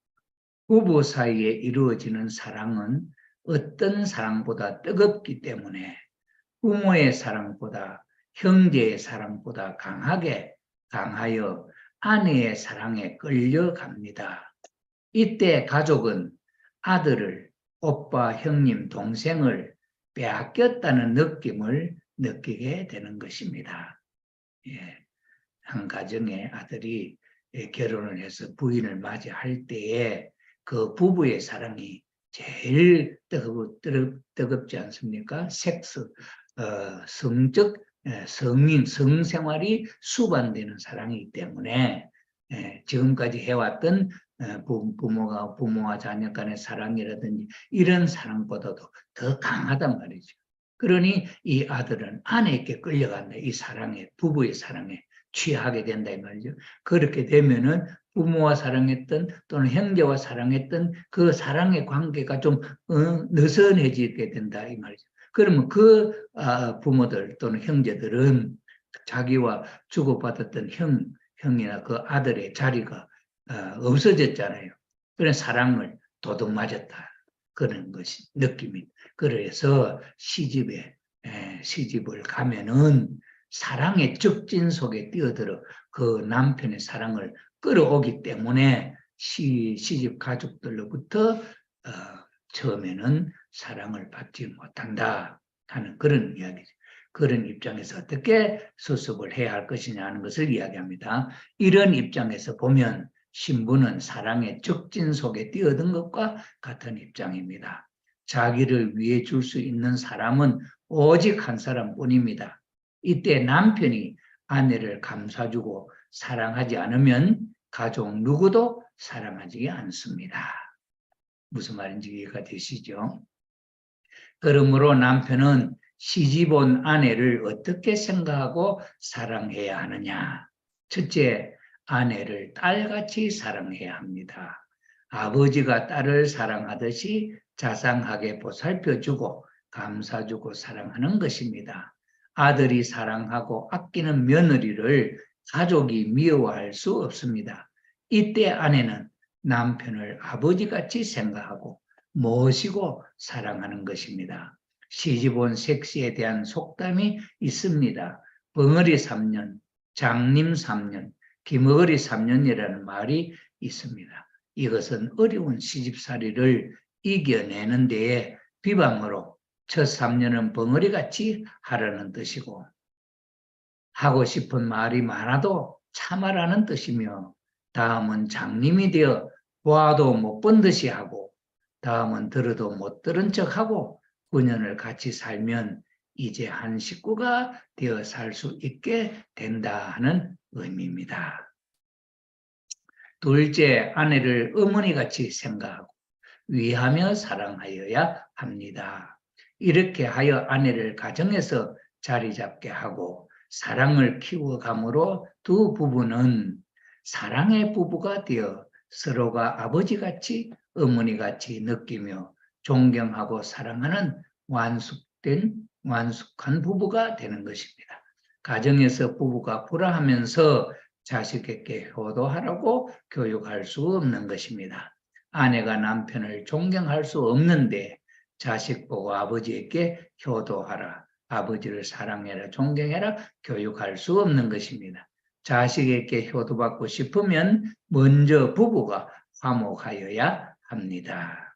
부부 사이에 이루어지는 사랑은 어떤 사랑보다 뜨겁기 때문에 부모의 사랑보다 형제의 사랑보다 강하여 아내의 사랑에 끌려갑니다. 이때 가족은 아들을, 오빠, 형님, 동생을 빼앗겼다는 느낌을 느끼게 되는 것입니다. 한 가정의 아들이 결혼을 해서 부인을 맞이할 때에 그 부부의 사랑이 제일 뜨겁지 않습니까? 성적, 성생활이 수반되는 사랑이기 때문에 지금까지 해왔던 부모와 자녀 간의 사랑이라든지 이런 사랑보다도 더 강하단 말이죠. 그러니 이 아들은 아내에게 끌려간다. 이 사랑에, 부부의 사랑에 취하게 된다 이 말이죠. 그렇게 되면은 부모와 사랑했던 또는 형제와 사랑했던 그 사랑의 관계가 좀 느슨해지게 된다 이 말이죠. 그러면 그 부모들 또는 형제들은 자기와 주고받았던 형이나 그 아들의 자리가 없어졌잖아요. 그런 사랑을 도둑맞았다. 그런 것이 느낌이. 그래서 시집을 가면은 사랑의 적진 속에 뛰어들어 그 남편의 사랑을 끌어오기 때문에 시집 가족들로부터 처음에는 사랑을 받지 못한다 하는 그런 이야기죠. 그런 입장에서 어떻게 수습을 해야 할 것이냐 하는 것을 이야기합니다. 이런 입장에서 보면 신부는 사랑의 적진 속에 뛰어든 것과 같은 입장입니다. 자기를 위해 줄 수 있는 사람은 오직 한 사람뿐입니다. 이때 남편이 아내를 감싸주고 사랑하지 않으면 가족 누구도 사랑하지 않습니다. 무슨 말인지 이해가 되시죠? 그러므로 남편은 시집 온 아내를 어떻게 생각하고 사랑해야 하느냐? 첫째, 아내를 딸같이 사랑해야 합니다. 아버지가 딸을 사랑하듯이 자상하게 보살펴주고 감싸주고 사랑하는 것입니다. 아들이 사랑하고 아끼는 며느리를 가족이 미워할 수 없습니다. 이때 아내는 남편을 아버지같이 생각하고 모시고 사랑하는 것입니다. 시집온 색시에 대한 속담이 있습니다. 벙어리 3년, 장님 3년, 기머거리 3년이라는 말이 있습니다. 이것은 어려운 시집살이를 이겨내는 데에 비방으로 첫 3년은 벙어리같이 하라는 뜻이고 하고 싶은 말이 많아도 참아라는 뜻이며 다음은 장님이 되어 보아도 못 본 듯이 하고 다음은 들어도 못 들은 척하고 9년을 같이 살면 이제 한 식구가 되어 살 수 있게 된다 하는 의미입니다. 둘째, 아내를 어머니같이 생각하고 위하며 사랑하여야 합니다. 이렇게 하여 아내를 가정에서 자리 잡게 하고 사랑을 키워감으로 두 부부는 사랑의 부부가 되어 서로가 아버지같이 어머니같이 느끼며 존경하고 사랑하는 완숙한 부부가 되는 것입니다. 가정에서 부부가 불화하면서 자식에게 효도하라고 교육할 수 없는 것입니다. 아내가 남편을 존경할 수 없는데 자식 보고 아버지에게 효도하라, 아버지를 사랑해라, 존경해라 교육할 수 없는 것입니다. 자식에게 효도받고 싶으면 먼저 부부가 화목하여야 합니다.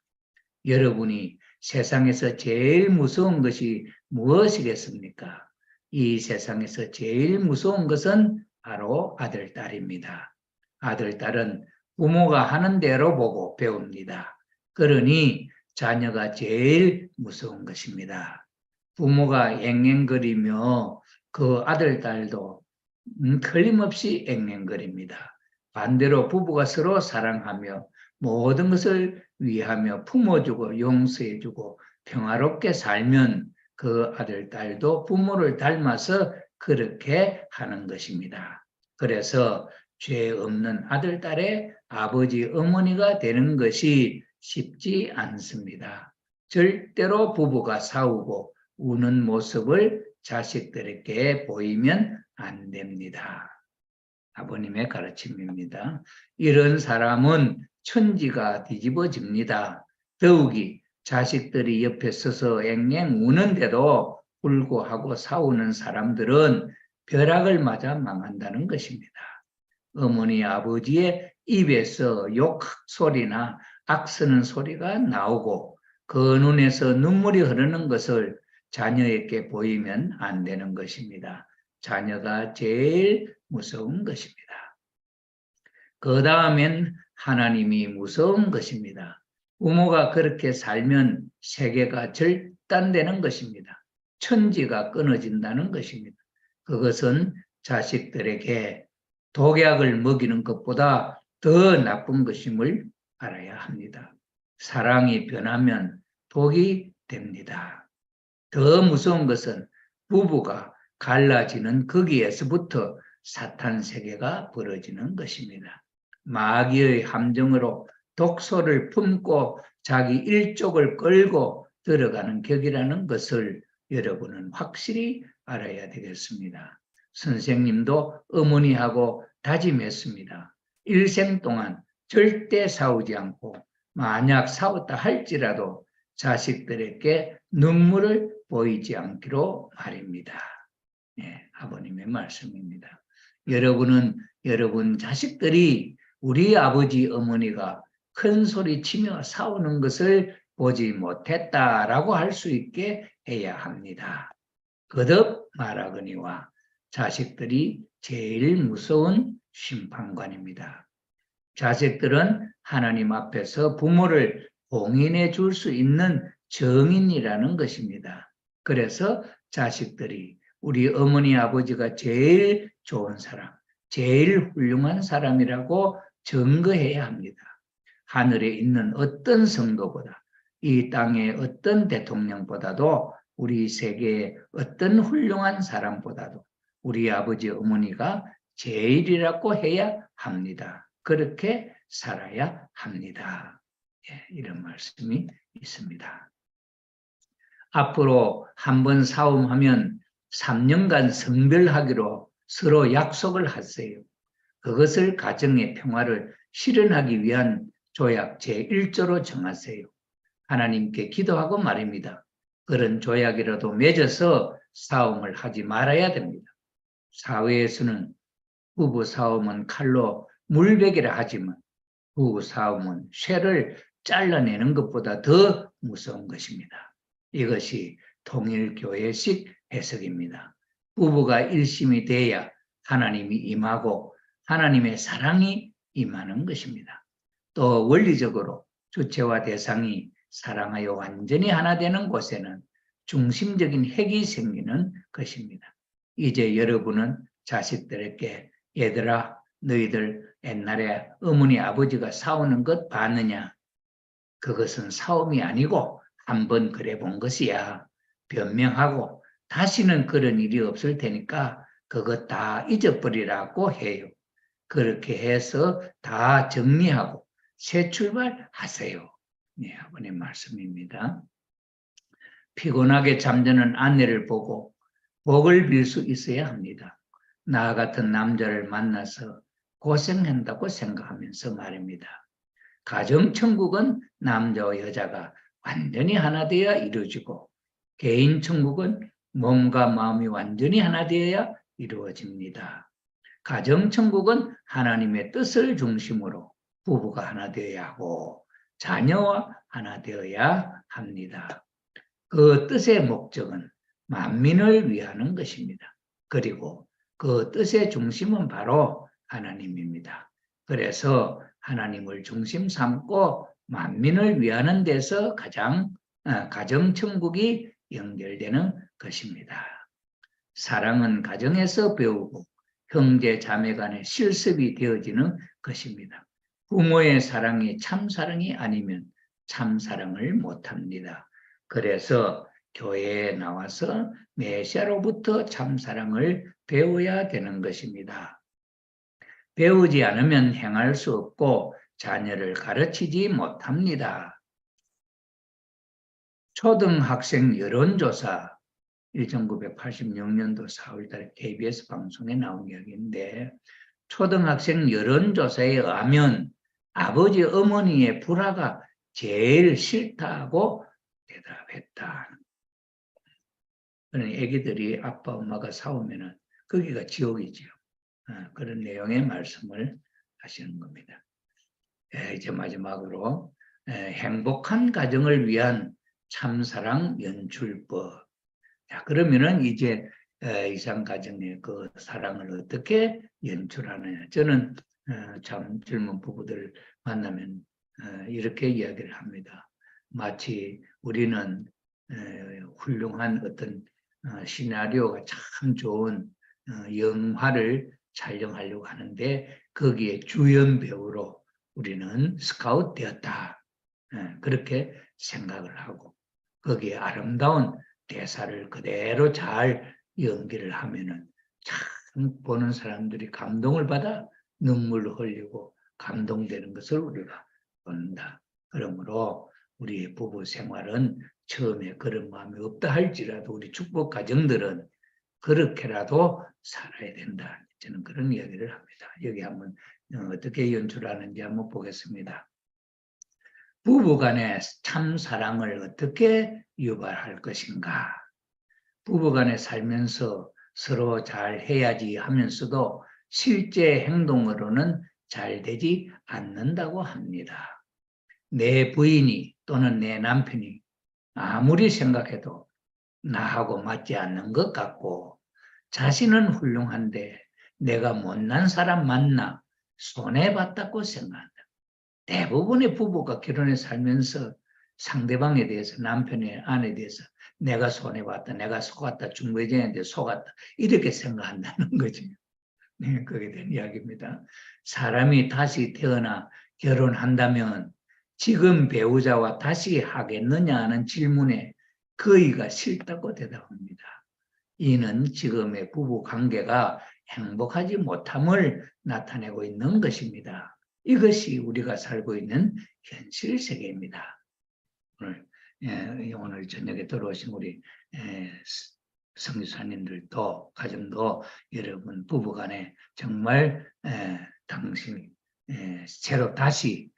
여러분이 세상에서 제일 무서운 것이 무엇이겠습니까? 이 세상에서 제일 무서운 것은 바로 아들, 딸입니다. 아들, 딸은 부모가 하는 대로 보고 배웁니다. 그러니 자녀가 제일 무서운 것입니다. 부모가 앵앵거리며 그 아들, 딸도 틀림없이 앵앵거립니다. 반대로 부부가 서로 사랑하며 모든 것을 위하며 품어주고 용서해주고 평화롭게 살면 그 아들, 딸도 부모를 닮아서 그렇게 하는 것입니다. 그래서 죄 없는 아들, 딸의 아버지, 어머니가 되는 것이 쉽지 않습니다. 절대로 부부가 싸우고 우는 모습을 자식들에게 보이면 안 됩니다. 아버님의 가르침입니다. 이런 사람은 천지가 뒤집어집니다. 더욱이 자식들이 옆에 서서 앵앵 우는데도 불구하고 싸우는 사람들은 벼락을 맞아 망한다는 것입니다. 어머니, 아버지의 입에서 욕 소리나 악쓰는 소리가 나오고 그 눈에서 눈물이 흐르는 것을 자녀에게 보이면 안 되는 것입니다. 자녀가 제일 무서운 것입니다. 그 다음엔 하나님이 무서운 것입니다. 부모가 그렇게 살면 세계가 절단되는 것입니다. 천지가 끊어진다는 것입니다. 그것은 자식들에게 독약을 먹이는 것보다 더 나쁜 것임을 알아야 합니다. 사랑이 변하면 독이 됩니다. 더 무서운 것은 부부가 갈라지는 거기에서부터 사탄 세계가 벌어지는 것입니다. 마귀의 함정으로 독소를 품고 자기 일족을 끌고 들어가는 격이라는 것을 여러분은 확실히 알아야 되겠습니다. 선생님도 어머니하고 다짐했습니다. 일생 동안 절대 싸우지 않고 만약 싸웠다 할지라도 자식들에게 눈물을 보이지 않기로 말입니다. 네, 아버님의 말씀입니다. 여러분은 여러분 자식들이 우리 아버지 어머니가 큰 소리 치며 싸우는 것을 보지 못했다라고 할 수 있게 해야 합니다. 거듭 말하거니와 자식들이 제일 무서운 심판관입니다. 자식들은 하나님 앞에서 부모를 공인해 줄 수 있는 정인이라는 것입니다. 그래서 자식들이 우리 어머니 아버지가 제일 좋은 사람, 제일 훌륭한 사람이라고 증거해야 합니다. 하늘에 있는 어떤 성도보다, 이 땅의 어떤 대통령보다도, 우리 세계의 어떤 훌륭한 사람보다도 우리 아버지 어머니가 제일이라고 해야 합니다. 그렇게 살아야 합니다. 이런 말씀이 있습니다. 앞으로 한번 싸움하면 3년간 성별하기로 서로 약속을 하세요. 그것을 가정의 평화를 실현하기 위한 조약 제1조로 정하세요. 하나님께 기도하고 말입니다. 그런 조약이라도 맺어서 싸움을 하지 말아야 됩니다. 사회에서는 부부 싸움은 칼로 물베기라 하지만 부부 싸움은 쇠를 잘라내는 것보다 더 무서운 것입니다. 이것이 통일교회식 해석입니다. 부부가 일심이 돼야 하나님이 임하고 하나님의 사랑이 임하는 것입니다. 또 원리적으로 주체와 대상이 사랑하여 완전히 하나 되는 곳에는 중심적인 핵이 생기는 것입니다. 이제 여러분은 자식들에게 얘들아, 너희들 옛날에 어머니 아버지가 싸우는 것 봤느냐? 그것은 싸움이 아니고 한번 그래 본 것이야. 변명하고 다시는 그런 일이 없을 테니까 그것 다 잊어버리라고 해요. 그렇게 해서 다 정리하고 새 출발하세요. 네, 아버님 말씀입니다. 피곤하게 잠드는 아내를 보고 복을 빌 수 있어야 합니다. 나 같은 남자를 만나서 고생한다고 생각하면서 말입니다. 가정천국은 남자와 여자가 완전히 하나 되어야 이루어지고 개인천국은 몸과 마음이 완전히 하나 되어야 이루어집니다. 가정천국은 하나님의 뜻을 중심으로 부부가 하나 되어야 하고 자녀와 하나 되어야 합니다. 그 뜻의 목적은 만민을 위하는 것입니다. 그리고 그 뜻의 중심은 바로 하나님입니다. 그래서 하나님을 중심 삼고 만민을 위하는 데서 가정천국이 연결되는 것입니다. 사랑은 가정에서 배우고 형제 자매 간의 실습이 되어지는 것입니다. 부모의 사랑이 참사랑이 아니면 참사랑을 못합니다. 그래서 교회에 나와서 메시아로부터 참사랑을 배워야 되는 것입니다. 배우지 않으면 행할 수 없고 자녀를 가르치지 못합니다. 초등학생 여론조사 1986년도 4월달 KBS 방송에 나온 이야기인데 초등학생 여론조사에 의하면 아버지 어머니의 불화가 제일 싫다고 대답했다. 그러니 애기들이 아빠 엄마가 싸우면은 거기가 지옥이죠. 그런 내용의 말씀을 하시는 겁니다. 이제 마지막으로 행복한 가정을 위한 참사랑 연출법. 자, 그러면은 이제 이상 가정의 그 사랑을 어떻게 연출하느냐. 저는 참 젊은 부부들 만나면 이렇게 이야기를 합니다. 마치 우리는 훌륭한 어떤 시나리오가 참 좋은 영화를 촬영하려고 하는데 거기에 주연 배우로 우리는 스카우트 되었다. 그렇게 생각을 하고 거기에 아름다운 대사를 그대로 잘 연기를 하면은 참 보는 사람들이 감동을 받아 눈물을 흘리고 감동되는 것을 우리가 본다. 그러므로 우리의 부부 생활은 처음에 그런 마음이 없다 할지라도 우리 축복 가정들은 그렇게라도 살아야 된다. 저는 그런 이야기를 합니다. 여기 한번 어떻게 연출하는지 한번 보겠습니다. 부부간의 참 사랑을 어떻게 유발할 것인가? 부부간에 살면서 서로 잘 해야지 하면서도 실제 행동으로는 잘 되지 않는다고 합니다. 내 부인이 또는 내 남편이 아무리 생각해도 나하고 맞지 않는 것 같고 자신은 훌륭한데 내가 못난 사람 만나 손해봤다고 생각한다. 대부분의 부부가 결혼해 살면서 상대방에 대해서 남편의 아내에 대해서 내가 손해봤다, 내가 속았다, 중매쟁이한테 속았다 이렇게 생각한다는 거죠. 네, 그게 된 이야기입니다. 사람이 다시 태어나 결혼한다면 지금 배우자와 다시 하겠느냐 하는 질문에 거의가 싫다고 대답합니다. 이는 지금의 부부 관계가 행복하지 못함을 나타내고 있는 것입니다. 이것이 우리가 살고 있는 현실 세계입니다. 오늘 저녁에 들어오신 우리 성교사님들도 가정도 여러분 부부간에 정말 당신이 새로 다시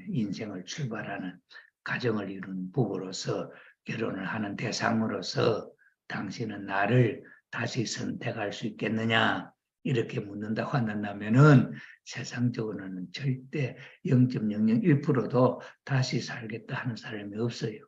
인생을 출발하는 가정을 이룬 부부로서 결혼을 하는 대상으로서 당신은 나를 다시 선택할 수 있겠느냐 이렇게 묻는다고 한다면은 세상적으로는 절대 0.001%도 다시 살겠다 하는 사람이 없어요.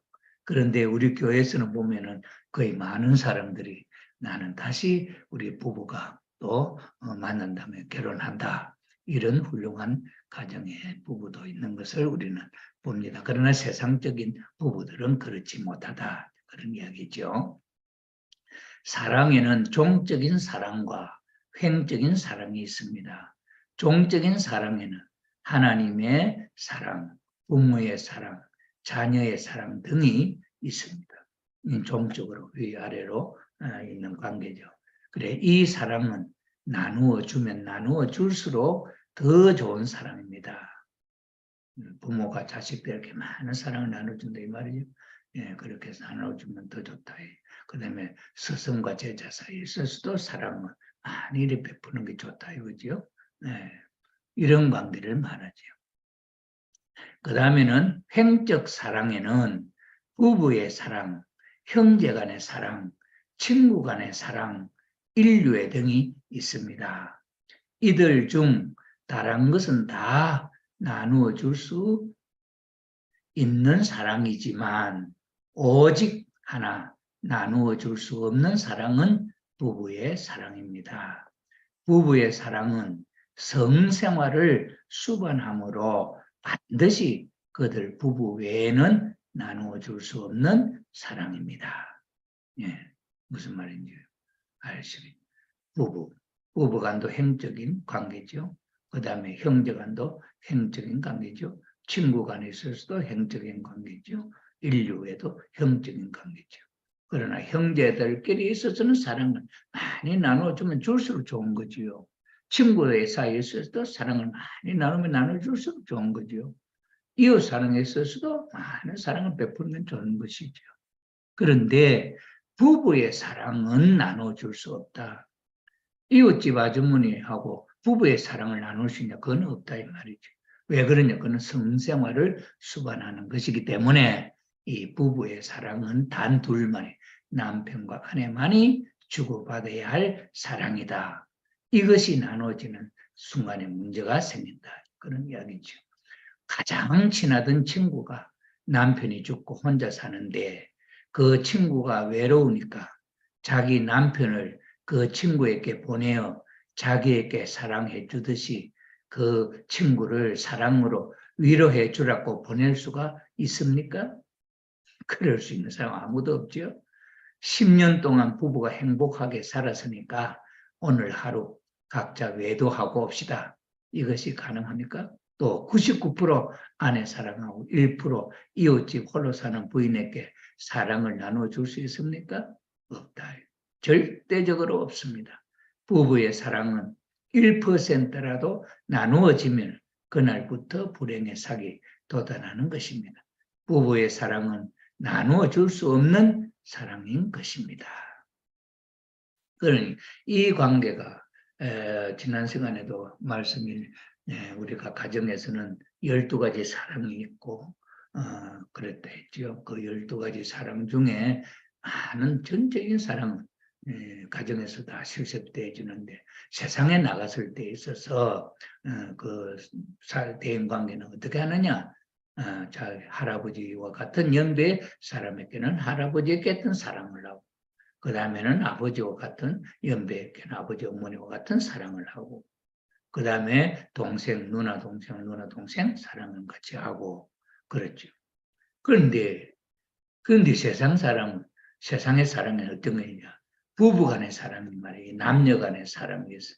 그런데 우리 교회에서는 보면은 거의 많은 사람들이 나는 다시 우리 부부가 또 만난다면 결혼한다. 이런 훌륭한 가정의 부부도 있는 것을 우리는 봅니다. 그러나 세상적인 부부들은 그렇지 못하다. 그런 이야기죠. 사랑에는 종적인 사랑과 횡적인 사랑이 있습니다. 종적인 사랑에는 하나님의 사랑, 부모의 사랑, 자녀의 사랑 등이 있습니다. 종적으로 위아래로 있는 관계죠. 그래, 이 사랑은 나누어 주면 나누어 줄수록 더 좋은 사랑입니다. 부모가 자식들에게 많은 사랑을 나눠준다 이 말이죠. 예, 그렇게 해서 나눠주면 더 좋다. 그 다음에 스승과 제자 사이에 있어서도 사랑을 많이 베푸는 게 좋다 이거죠. 네, 이런 관계를 말하죠. 그 다음에는 횡적 사랑에는 부부의 사랑, 형제 간의 사랑, 친구 간의 사랑, 인류의 등이 있습니다. 이들 중 다른 것은 다 나누어 줄 수 있는 사랑이지만 오직 하나 나누어 줄 수 없는 사랑은 부부의 사랑입니다. 부부의 사랑은 성생활을 수반함으로 반드시 그들 부부 외에는 나누어 줄 수 없는 사랑입니다. 예, 무슨 말인지 아시겠죠? 부부 간도 형적인 관계죠. 그 다음에 형제 간도 형적인 관계죠. 친구 간에 있어서도 형적인 관계죠. 인류에도 형적인 관계죠. 그러나 형제들끼리 있어서는 사랑을 많이 나눠주면 줄수록 좋은 거지요. 친구의 사이에 있어서도 사랑을 많이 나누면 나눠줄수록 좋은 거지요. 이웃 사랑에 있어서도 많은 사랑을 베푸는 좋은 것이죠. 그런데 부부의 사랑은 나눠줄 수 없다. 이웃집 아주머니하고 부부의 사랑을 나눌 수 있냐? 그건 없다 이 말이죠. 왜 그러냐? 그건 성생활을 수반하는 것이기 때문에 이 부부의 사랑은 단 둘만이 남편과 아내만이 주고받아야 할 사랑이다. 이것이 나눠지는 순간에 문제가 생긴다. 그런 이야기죠. 가장 친하던 친구가 남편이 죽고 혼자 사는데 그 친구가 외로우니까 자기 남편을 그 친구에게 보내어 자기에게 사랑해 주듯이 그 친구를 사랑으로 위로해 주라고 보낼 수가 있습니까? 그럴 수 있는 사람 아무도 없죠. 10년 동안 부부가 행복하게 살았으니까 오늘 하루 각자 외도하고 옵시다. 이것이 가능합니까? 또 99% 아내 사랑하고 1% 이웃집 홀로 사는 부인에게 사랑을 나눠줄 수 있습니까? 없다. 절대적으로 없습니다. 부부의 사랑은 1%라도 나누어지면 그날부터 불행의 sak이 돋아나는 것입니다. 부부의 사랑은 나누어 줄 수 없는 사랑인 것입니다. 그러니 이 관계가 지난 시간에도 말씀이 우리가 가정에서는 12가지 사랑이 있고 그랬다 했죠. 그 12가지 사랑 중에 많은 전적인 사랑은 가정에서 다 실습되어지는데 세상에 나갔을 때 있어서 그 대인관계는 어떻게 하느냐? 자, 할아버지와 같은 연배의 사람에게는 할아버지에게 같은 사랑을 하고 그 다음에는 아버지와 같은 연배에게는 아버지 어머니와 같은 사랑을 하고 그 다음에 동생, 누나, 동생 사랑을 같이 하고 그렇죠. 그런데 세상의 사랑은 어떤 거냐? 부부간의 사랑이 말이에요. 남녀간의 사랑이 있어.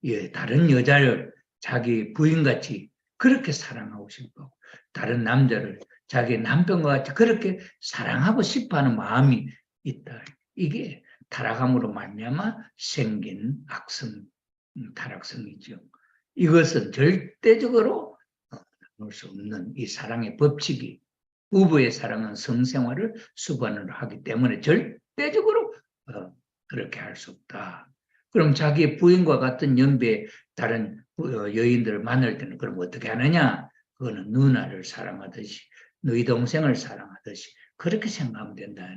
예, 다른 여자를 자기 부인같이 그렇게 사랑하고 싶어. 다른 남자를 자기 남편과 같이 그렇게 사랑하고 싶어하는 마음이 있다. 이게 타락함으로 말미암아 생긴 악성, 타락성이죠. 이것은 절대적으로 나눌 수 없는 이 사랑의 법칙이 부부의 사랑은 성생활을 수반을 하기 때문에 절대적으로 그렇게 할 수 없다. 그럼 자기 부인과 같은 연배의 다른 여인들을 만날 때는 그럼 어떻게 하느냐? 그거는 누나를 사랑하듯이 너희 동생을 사랑하듯이 그렇게 생각하면 된다.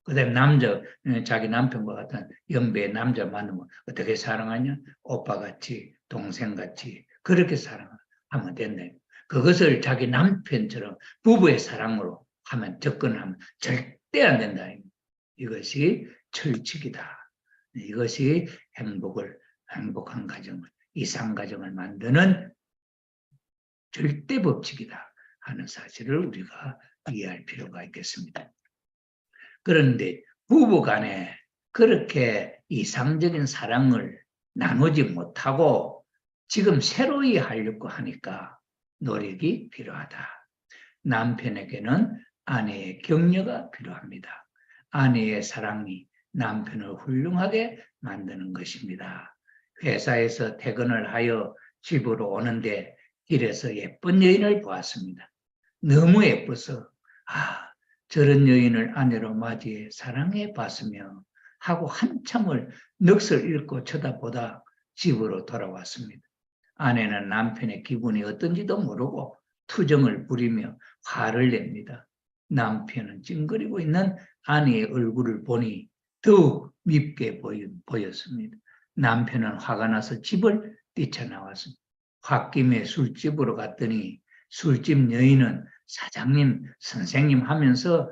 그 다음에 자기 남편과 같은 연배의 남자 만나면 어떻게 사랑하냐? 오빠같이 동생같이 그렇게 사랑하면 된다. 그것을 자기 남편처럼 부부의 사랑으로 접근하면 절대 안 된다. 이것이 철칙이다. 이것이 행복한 가정을, 이상가정을 만드는 절대 법칙이다 하는 사실을 우리가 이해할 필요가 있겠습니다. 그런데 부부 간에 그렇게 이상적인 사랑을 나누지 못하고 지금 새로이 하려고 하니까 노력이 필요하다. 남편에게는 아내의 격려가 필요합니다. 아내의 사랑이 남편을 훌륭하게 만드는 것입니다. 회사에서 퇴근을 하여 집으로 오는데 길에서 예쁜 여인을 보았습니다. 너무 예뻐서 저런 여인을 아내로 맞이해 사랑해 봤으며 하고 한참을 넋을 잃고 쳐다보다 집으로 돌아왔습니다. 아내는 남편의 기분이 어떤지도 모르고 투정을 부리며 화를 냅니다. 남편은 찡그리고 있는 아내의 얼굴을 보니 더욱 밉게 보였습니다. 남편은 화가 나서 집을 뛰쳐나왔습니다. 홧김에 술집으로 갔더니 술집 여인은 사장님, 선생님 하면서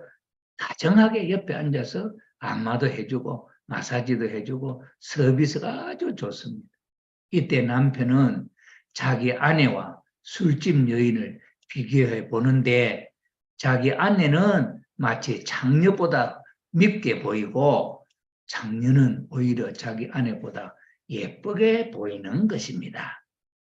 다정하게 옆에 앉아서 안마도 해주고 마사지도 해주고 서비스가 아주 좋습니다. 이때 남편은 자기 아내와 술집 여인을 비교해 보는데 자기 아내는 마치 장녀보다 밉게 보이고 장녀는 오히려 자기 아내보다 예쁘게 보이는 것입니다.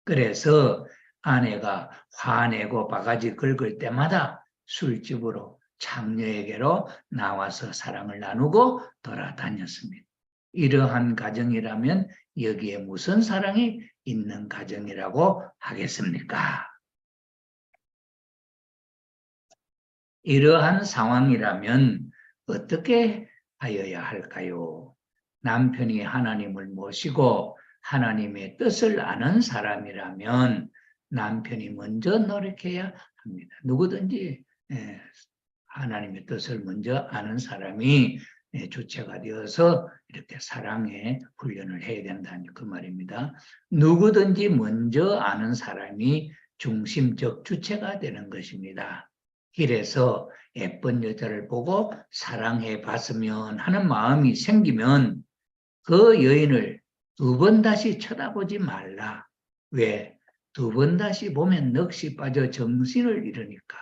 그래서 아내가 화내고 바가지 긁을 때마다 술집으로 장녀에게로 나와서 사랑을 나누고 돌아다녔습니다. 이러한 가정이라면 여기에 무슨 사랑이 있는 가정이라고 하겠습니까? 이러한 상황이라면 어떻게 하여야 할까요? 남편이 하나님을 모시고 하나님의 뜻을 아는 사람이라면 남편이 먼저 노력해야 합니다. 누구든지 하나님의 뜻을 먼저 아는 사람이 주체가 되어서 이렇게 사랑의 훈련을 해야 된다는 그 말입니다. 누구든지 먼저 아는 사람이 중심적 주체가 되는 것입니다. 길에서 예쁜 여자를 보고 사랑해 봤으면 하는 마음이 생기면 그 여인을 두 번 다시 쳐다보지 말라. 왜? 두 번 다시 보면 넋이 빠져 정신을 잃으니까.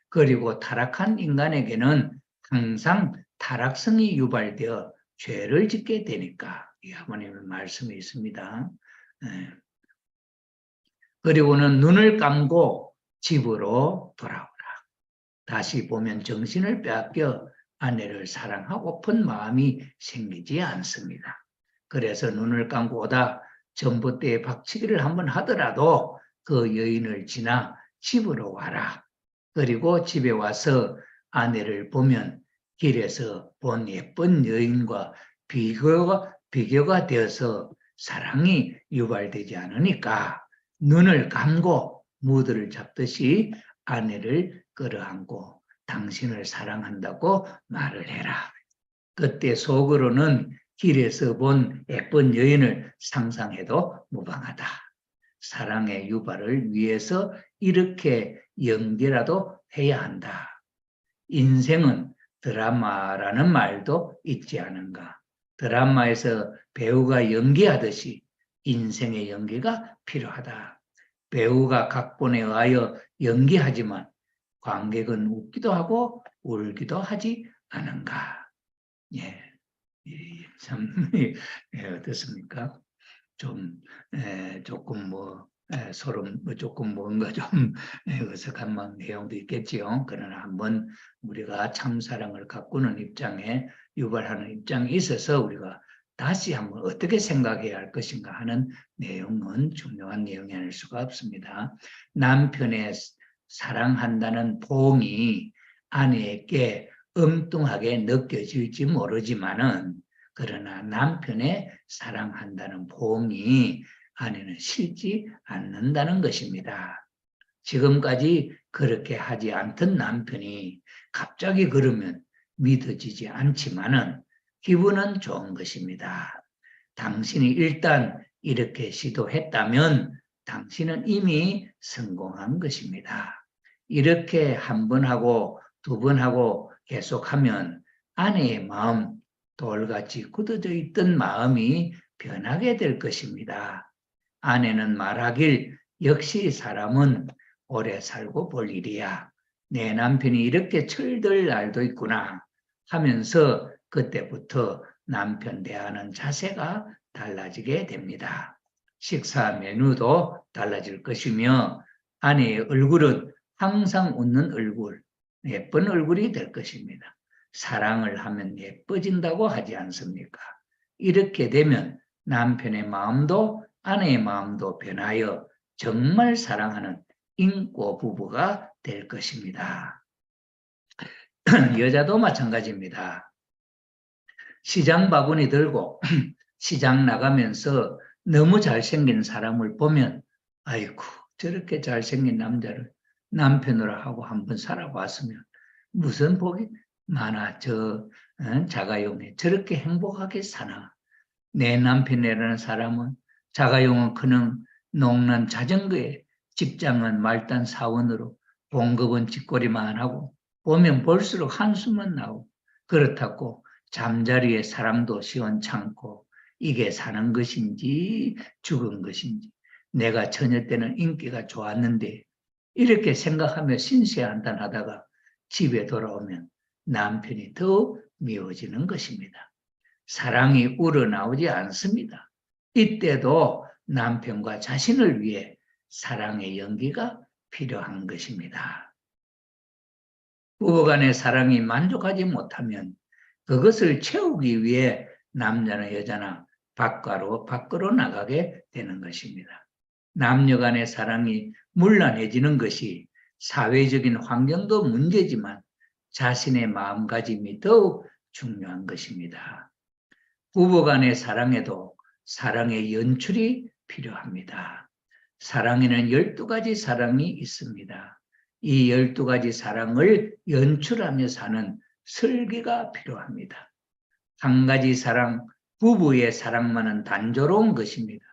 그리고 타락한 인간에게는 항상 타락성이 유발되어 죄를 짓게 되니까. 이 하나님의 말씀이 있습니다. 그리고는 눈을 감고 집으로 돌아오라. 다시 보면 정신을 빼앗겨 아내를 사랑하고픈 마음이 생기지 않습니다. 그래서 눈을 감고 오다 전봇대에 박치기를 한번 하더라도 그 여인을 지나 집으로 와라. 그리고 집에 와서 아내를 보면 길에서 본 예쁜 여인과 비교가 되어서 사랑이 유발되지 않으니까 눈을 감고 무드를 잡듯이 아내를 끌어안고 당신을 사랑한다고 말을 해라. 그때 속으로는 길에서 본 예쁜 여인을 상상해도 무방하다. 사랑의 유발을 위해서 이렇게 연기라도 해야 한다. 인생은 드라마라는 말도 있지 않은가. 드라마에서 배우가 연기하듯이 인생의 연기가 필요하다. 배우가 각본에 의하여 연기하지만 관객은 웃기도 하고 울기도 하지 않은가. 예, 참 어떻습니까? 조금 소름, 조금 뭔가 좀 어색한 내용도 있겠지요. 그러나 한번 우리가 참사랑을 가꾸는 입장에 유발하는 입장에 있어서 우리가 다시 한번 어떻게 생각해야 할 것인가 하는 내용은 중요한 내용이 아닐 수가 없습니다. 남편의 사랑한다는 포옹이 아내에게 엉뚱하게 느껴질지 모르지만은 그러나 남편의 사랑한다는 포옹이 아내는 싫지 않는다는 것입니다. 지금까지 그렇게 하지 않던 남편이 갑자기 그러면 믿어지지 않지만은 기분은 좋은 것입니다. 당신이 일단 이렇게 시도했다면 당신은 이미 성공한 것입니다. 이렇게 한 번 하고 두 번 하고 계속하면 아내의 마음, 돌같이 굳어져 있던 마음이 변하게 될 것입니다. 아내는 말하길 역시 사람은 오래 살고 볼 일이야. 내 남편이 이렇게 철들 날도 있구나 하면서 그때부터 남편 대하는 자세가 달라지게 됩니다. 식사 메뉴도 달라질 것이며 아내의 얼굴은 항상 웃는 얼굴, 예쁜 얼굴이 될 것입니다. 사랑을 하면 예뻐진다고 하지 않습니까? 이렇게 되면 남편의 마음도 아내의 마음도 변하여 정말 사랑하는 인고 부부가 될 것입니다. 여자도 마찬가지입니다. 시장 바구니 들고 시장 나가면서 너무 잘생긴 사람을 보면 아이고 저렇게 잘생긴 남자를 남편으로 하고 한번 살아봤으면 무슨 복이 많아. 저 자가용이 저렇게 행복하게 사나. 내 남편이라는 사람은 자가용은 그는 농난 자전거에 직장은 말단 사원으로 봉급은 쥐꼬리만 하고 보면 볼수록 한숨은 나오고 그렇다고 잠자리에 사랑도 시원찮고 이게 사는 것인지 죽은 것인지 내가 처녀 때는 인기가 좋았는데 이렇게 생각하며 신세한탄하다가 집에 돌아오면 남편이 더 미워지는 것입니다. 사랑이 우러나오지 않습니다. 이때도 남편과 자신을 위해 사랑의 연기가 필요한 것입니다. 부부간의 사랑이 만족하지 못하면 그것을 채우기 위해 남자나 여자나 밖으로 나가게 되는 것입니다. 남녀 간의 사랑이 문란해지는 것이 사회적인 환경도 문제지만 자신의 마음가짐이 더욱 중요한 것입니다. 부부 간의 사랑에도 사랑의 연출이 필요합니다. 사랑에는 12가지 사랑이 있습니다. 이 12가지 사랑을 연출하며 사는 설계가 필요합니다. 한 가지 사랑, 부부의 사랑만은 단조로운 것입니다.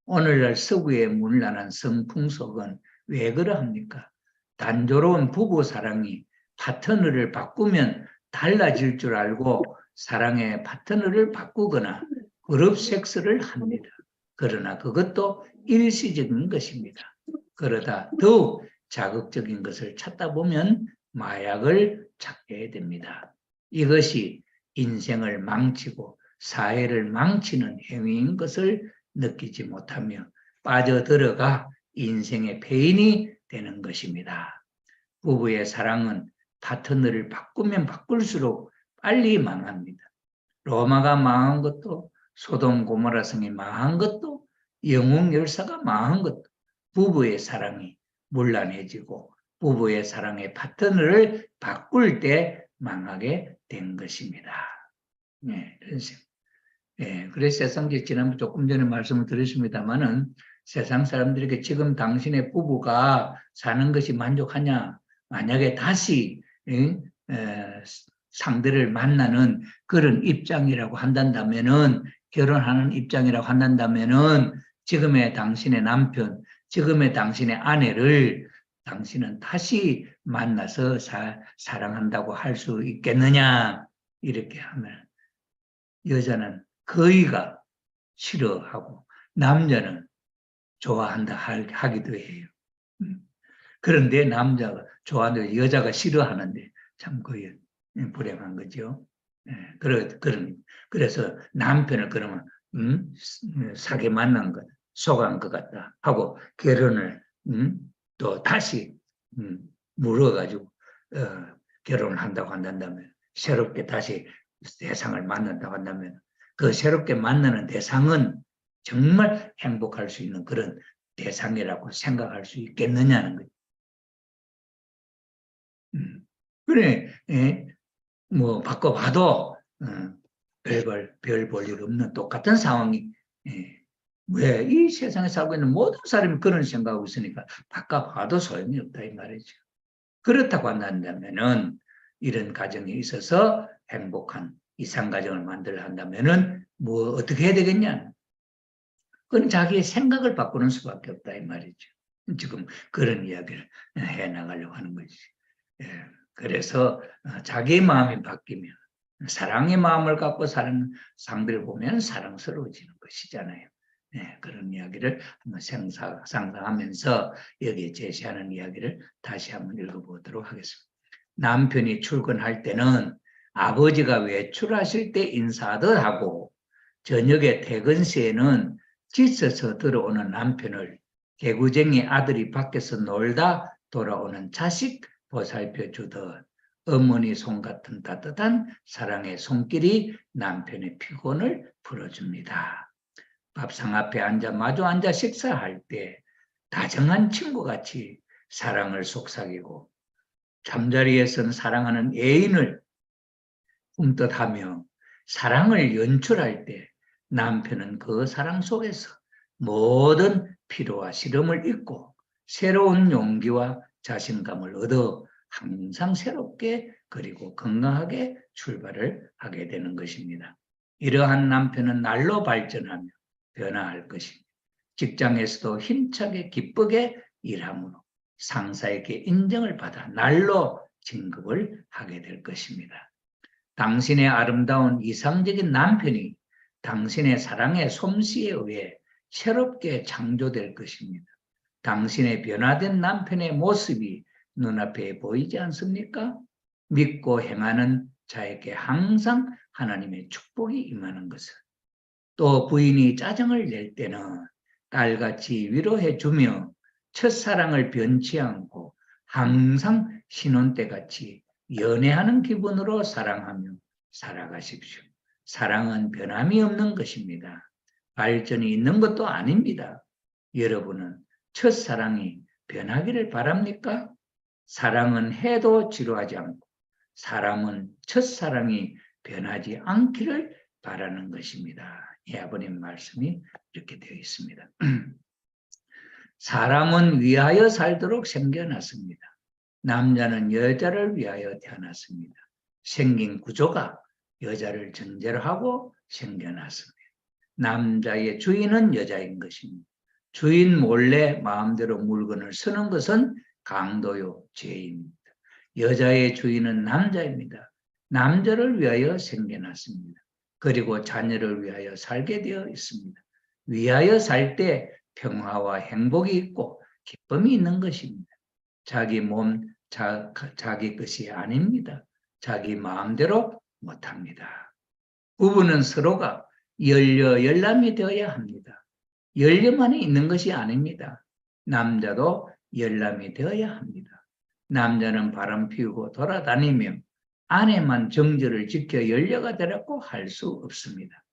오늘날 서구의 문란한 성풍속은 왜 그러합니까? 단조로운 부부 사랑이 파트너를 바꾸면 달라질 줄 알고 사랑의 파트너를 바꾸거나 그룹 섹스를 합니다. 그러나 그것도 일시적인 것입니다. 그러다 더욱 자극적인 것을 찾다 보면 마약을 찾게 됩니다. 이것이 인생을 망치고 사회를 망치는 행위인 것을 느끼지 못하며 빠져들어가 인생의 폐인이 되는 것입니다. 부부의 사랑은 파트너를 바꾸면 바꿀수록 빨리 망합니다. 로마가 망한 것도 소돔 고모라 성이 망한 것도 영웅 열사가 망한 것도 부부의 사랑이 문란해지고 부부의 사랑의 파트너를 바꿀 때 망하게 된 것입니다. 네, 그래서 세상에 지난번 조금 전에 말씀을 드렸습니다마는 세상 사람들에게 지금 당신의 부부가 사는 것이 만족하냐? 만약에 다시 상대를 만나는 그런 입장이라고 한다면은 결혼하는 입장이라고 한다면은 지금의 당신의 남편, 지금의 당신의 아내를 당신은 다시 만나서 사랑한다고 할 수 있겠느냐? 이렇게 하면 여자는 거의가 싫어하고 남자는 좋아한다 하기도 해요. 그런데 남자가 좋아하는데 여자가 싫어하는데 참 거의 불행한 거죠. 그래서 남편을 그러면 사기 만난 것, 속한 것 같다 하고 결혼을 또 다시 물어가지고 결혼을 한다고 한다면 새롭게 다시 대상을 만난다고 한다면 그 새롭게 만나는 대상은 정말 행복할 수 있는 그런 대상이라고 생각할 수 있겠느냐는 거죠. 그래, 뭐 바꿔봐도 별 볼 일 없는 똑같은 상황이 왜 이 세상에 살고 있는 모든 사람이 그런 생각하고 있으니까 바꿔봐도 소용이 없다 이 말이죠. 그렇다고 한다면은 이런 가정이 있어서 행복한 이상가정을 만들려 한다면은 뭐 어떻게 해야 되겠냐? 그건 자기의 생각을 바꾸는 수밖에 없다 이 말이죠. 지금 그런 이야기를 해 나가려고 하는 거지. 그래서 자기의 마음이 바뀌면 사랑의 마음을 갖고 사는 상대를 보면 사랑스러워지는 것이잖아요. 그런 이야기를 한번 상상하면서 여기에 제시하는 이야기를 다시 한번 읽어보도록 하겠습니다. 남편이 출근할 때는 아버지가 외출하실 때 인사하듯 하고 저녁에 퇴근 시에는 지쳐서 들어오는 남편을 개구쟁이 아들이 밖에서 놀다 돌아오는 자식 보살펴 주듯 어머니 손 같은 따뜻한 사랑의 손길이 남편의 피곤을 풀어줍니다. 밥상 앞에 마주 앉아 식사할 때 다정한 친구같이 사랑을 속삭이고 잠자리에선 사랑하는 애인을 꿈뜻하며 사랑을 연출할 때 남편은 그 사랑 속에서 모든 피로와 시름을 잊고 새로운 용기와 자신감을 얻어 항상 새롭게 그리고 건강하게 출발을 하게 되는 것입니다. 이러한 남편은 날로 발전하며 변화할 것입니다. 직장에서도 힘차게 기쁘게 일함으로 상사에게 인정을 받아 날로 진급을 하게 될 것입니다. 당신의 아름다운 이상적인 남편이 당신의 사랑의 솜씨에 의해 새롭게 창조될 것입니다. 당신의 변화된 남편의 모습이 눈앞에 보이지 않습니까? 믿고 행하는 자에게 항상 하나님의 축복이 임하는 것을, 또 부인이 짜증을 낼 때는 딸같이 위로해 주며 첫사랑을 변치 않고 항상 신혼 때같이 연애하는 기분으로 사랑하며 살아가십시오. 사랑은 변함이 없는 것입니다. 발전이 있는 것도 아닙니다. 여러분은 첫사랑이 변하기를 바랍니까? 사랑은 해도 지루하지 않고 사람은 첫사랑이 변하지 않기를 바라는 것입니다. 이 아버님 말씀이 이렇게 되어 있습니다. 사람은 위하여 살도록 생겨났습니다. 남자는 여자를 위하여 태어났습니다. 생긴 구조가 여자를 전제로 하고 생겨났습니다. 남자의 주인은 여자인 것입니다. 주인 몰래 마음대로 물건을 쓰는 것은 강도요, 죄입니다. 여자의 주인은 남자입니다. 남자를 위하여 생겨났습니다. 그리고 자녀를 위하여 살게 되어 있습니다. 위하여 살 때 평화와 행복이 있고 기쁨이 있는 것입니다. 자기 몸, 자기 것이 아닙니다. 자기 마음대로 못합니다. 부부는 서로가 열람이 되어야 합니다. 열려만이 있는 것이 아닙니다. 남자도 열람이 되어야 합니다. 남자는 바람 피우고 돌아다니며 아내만 정절을 지켜 열려가 되라고 할 수 없습니다.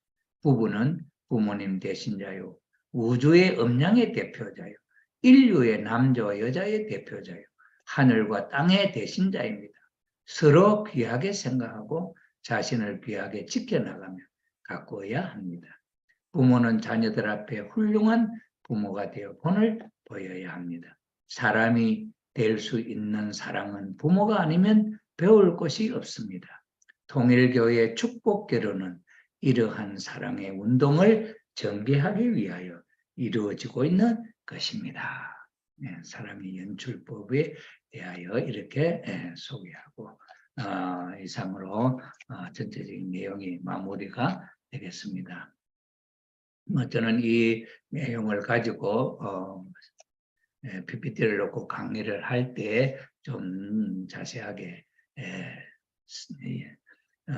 부부는 부모님 대신자요, 우주의 음양의 대표자요, 인류의 남자와 여자의 대표자요, 하늘과 땅의 대신자입니다. 서로 귀하게 생각하고 자신을 귀하게 지켜나가며 가꾸어야 합니다. 부모는 자녀들 앞에 훌륭한 부모가 되어 본을 보여야 합니다. 사람이 될 수 있는 사랑은 부모가 아니면 배울 것이 없습니다. 통일교의 축복결혼은 이러한 사랑의 운동을 전개하기 위하여 이루어지고 있는 것입니다. 사랑의 연출법에 대하여 이렇게 소개하고 이상으로 전체적인 내용이 마무리가 되겠습니다. 저는 이 내용을 가지고 PPT를 놓고 강의를 할 때 좀 자세하게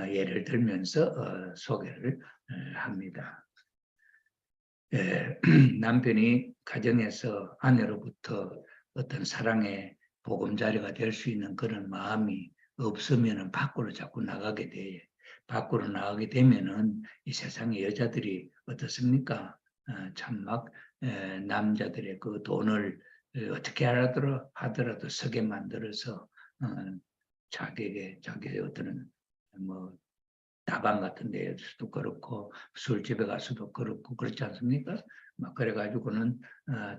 예를 들면서 소개를 합니다. 남편이 가정에서 아내로부터 어떤 사랑의 보금자리가 될 수 있는 그런 마음이 없으면 밖으로 자꾸 나가게 돼. 밖으로 나가게 되면은 이 세상의 여자들이 어떻습니까? 참 막 남자들의 그 돈을 어떻게 하더라도 쓰게 만들어서 자기 어떤 뭐 다방 같은 데서도 그렇고 술집에 가서도 그렇고 그렇지 않습니까? 막 그래가지고는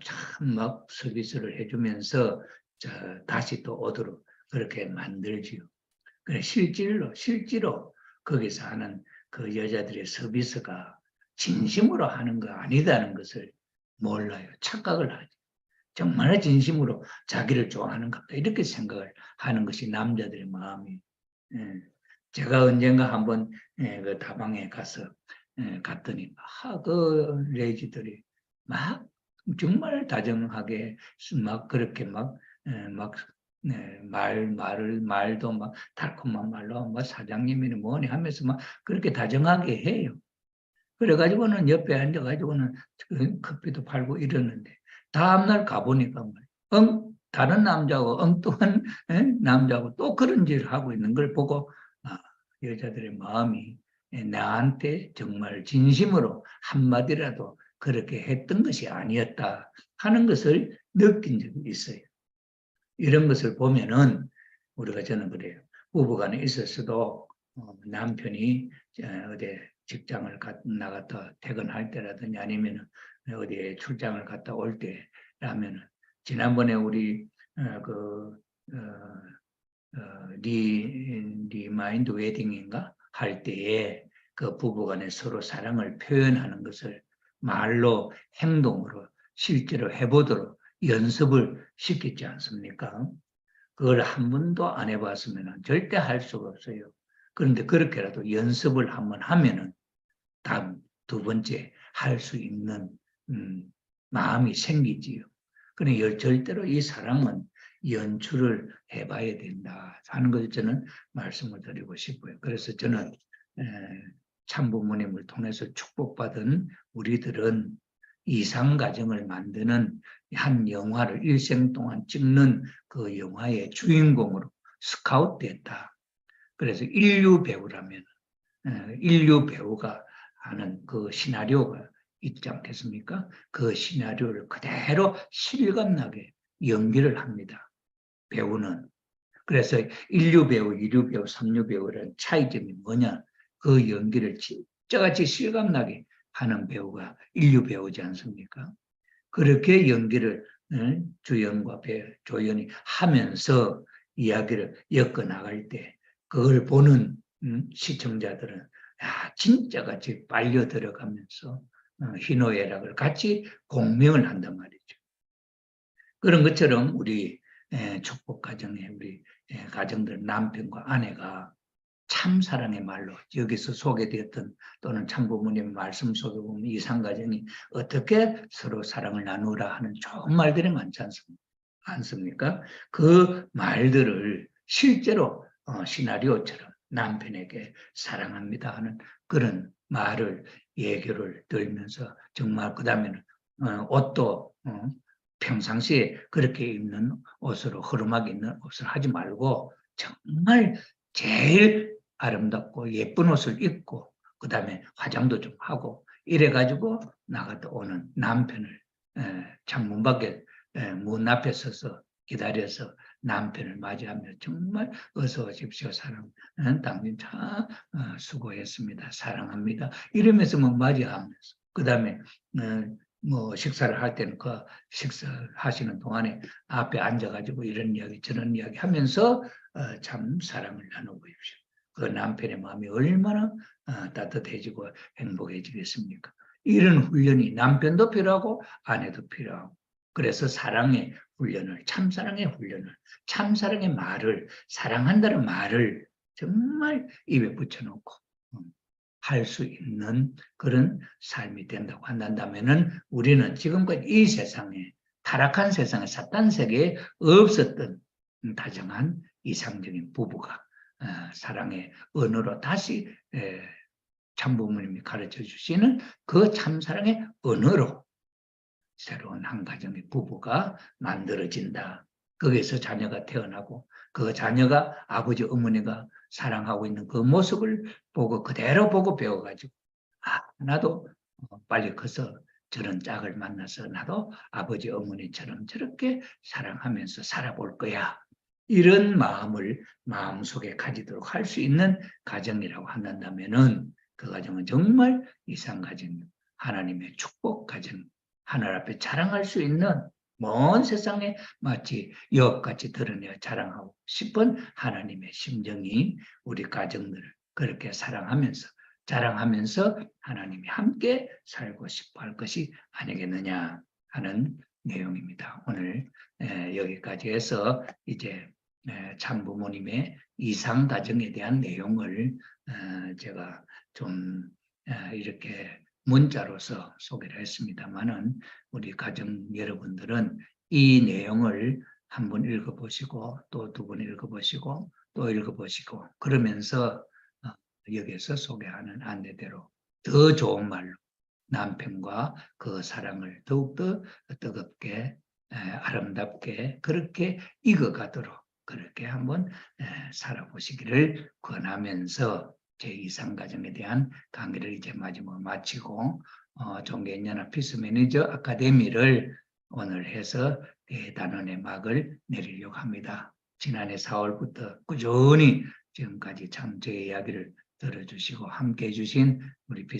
참 막 서비스를 해주면서 다시 또 오도록 그렇게 만들지요. 그래 실제로 거기서 하는 그 여자들의 서비스가 진심으로 하는 거 아니다는 것을 몰라요. 착각을 하죠. 정말 진심으로 자기를 좋아하는 것 같다. 이렇게 생각을 하는 것이 남자들의 마음이. 제가 언젠가 한번 그 다방에 갔더니 그 레이지들이 막 정말 다정하게 막 그렇게 말도 막 달콤한 말로 막 사장님이니 뭐니 하면서 막 그렇게 다정하게 해요. 그래가지고는 옆에 앉아가지고는 커피도 팔고 이러는데 다음날 가보니까 다른 남자하고 엉뚱한 남자하고 또 그런 짓을 하고 있는 걸 보고 여자들의 마음이 나한테 정말 진심으로 한마디라도 그렇게 했던 것이 아니었다 하는 것을 느낀 적이 있어요. 이런 것을 보면은 우리가 저는 그래요. 부부간에 있었어도 남편이 어디 직장을 나갔다 퇴근할 때라든지 아니면 어디에 출장을 갔다 올 때라면 지난번에 우리 리마인드 웨딩인가 할 때에 그 부부간에 서로 사랑을 표현하는 것을 말로 행동으로 실제로 해보도록 연습을 시켰지 않습니까? 그걸 한 번도 안 해봤으면 절대 할 수가 없어요. 그런데 그렇게라도 연습을 한번 하면은 다음 두 번째 할 수 있는 마음이 생기지요. 그러니 절대로 이 사랑은 연출을 해봐야 된다 하는 것을 저는 말씀을 드리고 싶고요. 그래서 저는 참부모님을 통해서 축복받은 우리들은 이상가정을 만드는 한 영화를 일생 동안 찍는 그 영화의 주인공으로 스카웃됐다. 그래서 인류 배우라면 인류 배우가 하는 그 시나리오가 있지 않겠습니까? 그 시나리오를 그대로 실감나게 연기를 합니다. 배우는. 그래서 인류 배우, 이류 배우, 삼류 배우라는 차이점이 뭐냐? 그 연기를 진짜같이 실감나게 하는 배우가 인류 배우지 않습니까? 그렇게 연기를 주연과 조연이 하면서 이야기를 엮어나갈 때 그걸 보는 시청자들은 진짜같이 빨려 들어가면서 희노애락을 같이 공명을 한단 말이죠. 그런 것처럼 우리 축복 가정에 우리 가정들 남편과 아내가 참 사랑의 말로 여기서 소개되었던 또는 참부모님 말씀 속에 보면 이상가정이 어떻게 서로 사랑을 나누라 하는 좋은 말들이 많지 않습니까? 그 말들을 실제로 시나리오처럼 남편에게 사랑합니다 하는 그런 말을 예교를 들면서 정말 그 다음에는 옷도 평상시에 그렇게 입는 옷으로 흐름하게 입는 옷을 하지 말고 정말 제일 아름답고 예쁜 옷을 입고 그 다음에 화장도 좀 하고 이래가지고 나갔다 오는 남편을 창문 밖에 문 앞에 서서 기다려서 남편을 맞이하며 정말 어서 오십시오 사랑 당신 참 수고했습니다 사랑합니다 이러면서 뭐 맞이하면서 그 다음에 뭐 식사를 할 때는 그 식사하시는 동안에 앞에 앉아가지고 이런 이야기 저런 이야기 하면서 참 사랑을 나누고 있죠. 그 남편의 마음이 얼마나 따뜻해지고 행복해지겠습니까? 이런 훈련이 남편도 필요하고 아내도 필요하고 그래서 사랑의 훈련을 참사랑의 훈련을 참사랑의 말을 사랑한다는 말을 정말 입에 붙여놓고 할 수 있는 그런 삶이 된다고 한다면은 우리는 지금까지 이 세상에 타락한 세상에 사탄 세계에 없었던 다정한 이상적인 부부가 사랑의 언어로 다시 참부모님이 가르쳐 주시는 그 참사랑의 언어로 새로운 한 가정의 부부가 만들어진다. 거기에서 자녀가 태어나고 그 자녀가 아버지 어머니가 사랑하고 있는 그 모습을 보고 그대로 보고 배워가지고 나도 빨리 커서 저런 짝을 만나서 나도 아버지 어머니처럼 저렇게 사랑하면서 살아볼 거야. 이런 마음을 마음속에 가지도록 할 수 있는 가정이라고 한다면은 그 가정은 정말 이상 가정, 하나님의 축복 가정, 하늘 앞에 자랑할 수 있는 먼 세상에 마치 역같이 드러내어 자랑하고 싶은 하나님의 심정이 우리 가정들을 그렇게 사랑하면서 자랑하면서 하나님이 함께 살고 싶어 할 것이 아니겠느냐 하는 내용입니다. 오늘 여기까지 해서 이제 참부모님의 이상가정에 대한 내용을 제가 좀 이렇게 문자로서 소개를 했습니다만은 우리 가정 여러분들은 이 내용을 한번 읽어보시고 또 두 번 읽어보시고 또 읽어보시고 그러면서 여기에서 소개하는 안내대로 더 좋은 말로 남편과 그 사랑을 더욱더 뜨겁게 아름답게 그렇게 익어가도록 그렇게 한번 살아보시기를 권하면서 제2상가정에 대한 강의를 이제 마지막으로 마치고 종교인연합 피스 매니저 아카데미를 오늘 해서 대단원의 막을 내리려고 합니다. 지난해 4월부터 꾸준히 지금까지 참 제 이야기를 들어주시고 함께해 주신 우리